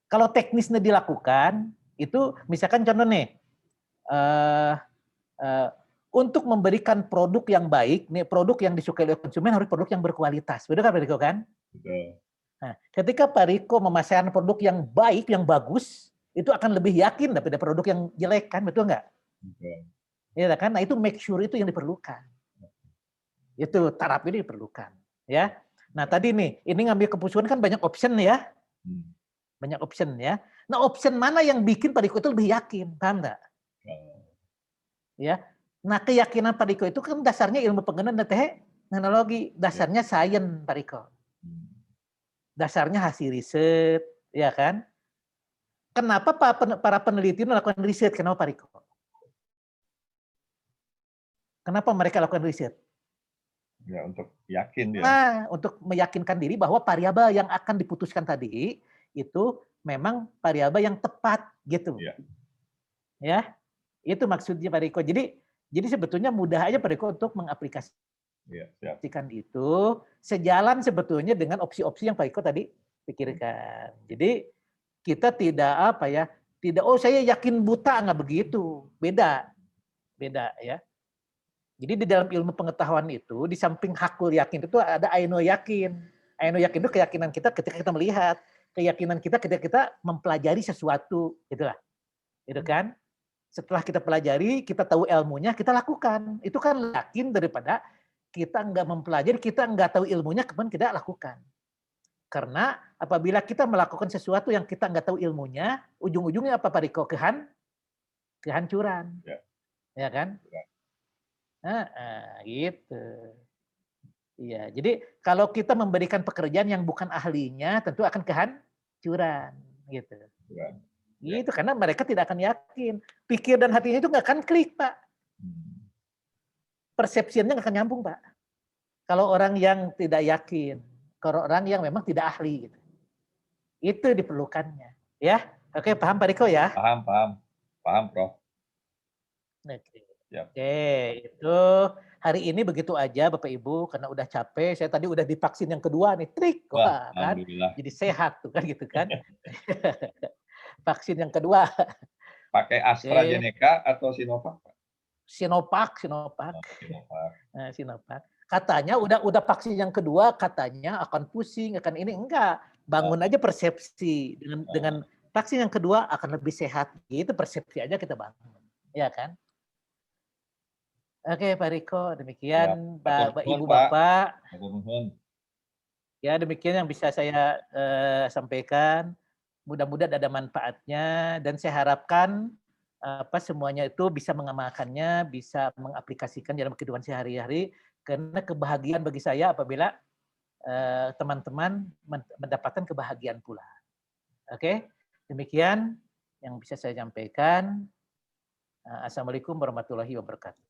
Kalau teknisnya dilakukan itu misalkan contoh nih untuk memberikan produk yang baik, nih produk yang disukai oleh konsumen harus produk yang berkualitas. Betul kan Pak Riko kan? Betul. Nah, ketika Pak Riko memasarkan produk yang baik, yang bagus, itu akan lebih yakin daripada produk yang jelek kan, betul nggak? Betul. Ya kan? Nah itu make sure itu yang diperlukan. Itu taraf ini diperlukan. Ya. Nah tadi nih, ini ngambil keputusan kan banyak option ya. Banyak option ya. Nah option mana yang bikin Pak Riko itu lebih yakin, paham nggak? Ya. Nah keyakinan Pak Riko itu kan dasarnya ilmu pengenalan dan teknologi, dasarnya sains Pak Riko. Dasarnya hasil riset, ya kan? Kenapa para peneliti melakukan riset? Kenapa Pak Riko? Kenapa mereka lakukan riset? Ya, untuk yakin dia. Nah, untuk meyakinkan diri bahwa variabel yang akan diputuskan tadi itu memang variabel yang tepat gitu. Ya. Ya, itu maksudnya Pak Riko. Jadi sebetulnya mudah aja Pak Riko untuk mengaplikasikan Ya, siap. itu sejalan sebetulnya dengan opsi-opsi yang Pak Riko tadi pikirkan. Jadi kita tidak tidak saya yakin buta, nggak begitu, beda ya. Jadi di dalam ilmu pengetahuan itu di samping hakul yakin itu ada aino yakin. Aino yakin itu keyakinan kita ketika kita melihat, keyakinan kita ketika kita mempelajari sesuatu, gitulah, gitu kan? Setelah kita pelajari, kita tahu ilmunya, kita lakukan. Itu kan yakin daripada kita nggak mempelajari, kita nggak tahu ilmunya, kemudian kita lakukan. Karena apabila kita melakukan sesuatu yang kita nggak tahu ilmunya, ujung-ujungnya apa Pak Riko? Kehancuran. Ya kan? Gitu. Iya, jadi kalau kita memberikan pekerjaan yang bukan ahlinya, tentu akan kehancuran, gitu. Gitu, karena mereka tidak akan yakin. Pikir dan hatinya itu nggak akan klik, Pak. Persepsinya nggak akan nyambung, Pak. Kalau orang yang tidak yakin, kalau orang yang memang tidak ahli, gitu. Itu diperlukannya, ya. Oke, paham Pak Riko ya? Paham, Prof. Oke. Yep. Oke, itu hari ini begitu aja Bapak Ibu, karena udah capek. Saya tadi udah divaksin yang kedua nih, trik, wah kan, jadi sehat tuh kan gitu kan. Vaksin yang kedua. Pakai AstraZeneca atau Sinovac? Sinovac. Nah, Sinovac. Katanya udah vaksin yang kedua, katanya akan pusing, akan ini enggak. Bangun aja persepsi dengan vaksin yang kedua akan lebih sehat. Gitu persepsi aja kita bangun, ya kan? Oke, Pak Riko, demikian Bapak Ibu Bapak. Ya, demikian yang bisa saya sampaikan. Mudah-mudahan ada manfaatnya dan saya harapkan semuanya itu bisa mengamalkannya, bisa mengaplikasikan dalam kehidupan sehari-hari, karena kebahagiaan bagi saya apabila teman-teman mendapatkan kebahagiaan pula. Oke, demikian yang bisa saya sampaikan. Assalamualaikum warahmatullahi wabarakatuh.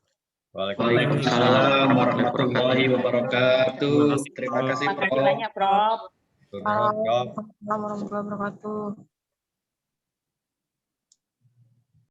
Waalaikumsalam warahmatullahi wabarakatuh. Terima kasih, Prof. Terima kasih banyak, Prof. Prof. Assalamualaikum warahmatullahi wabarakatuh.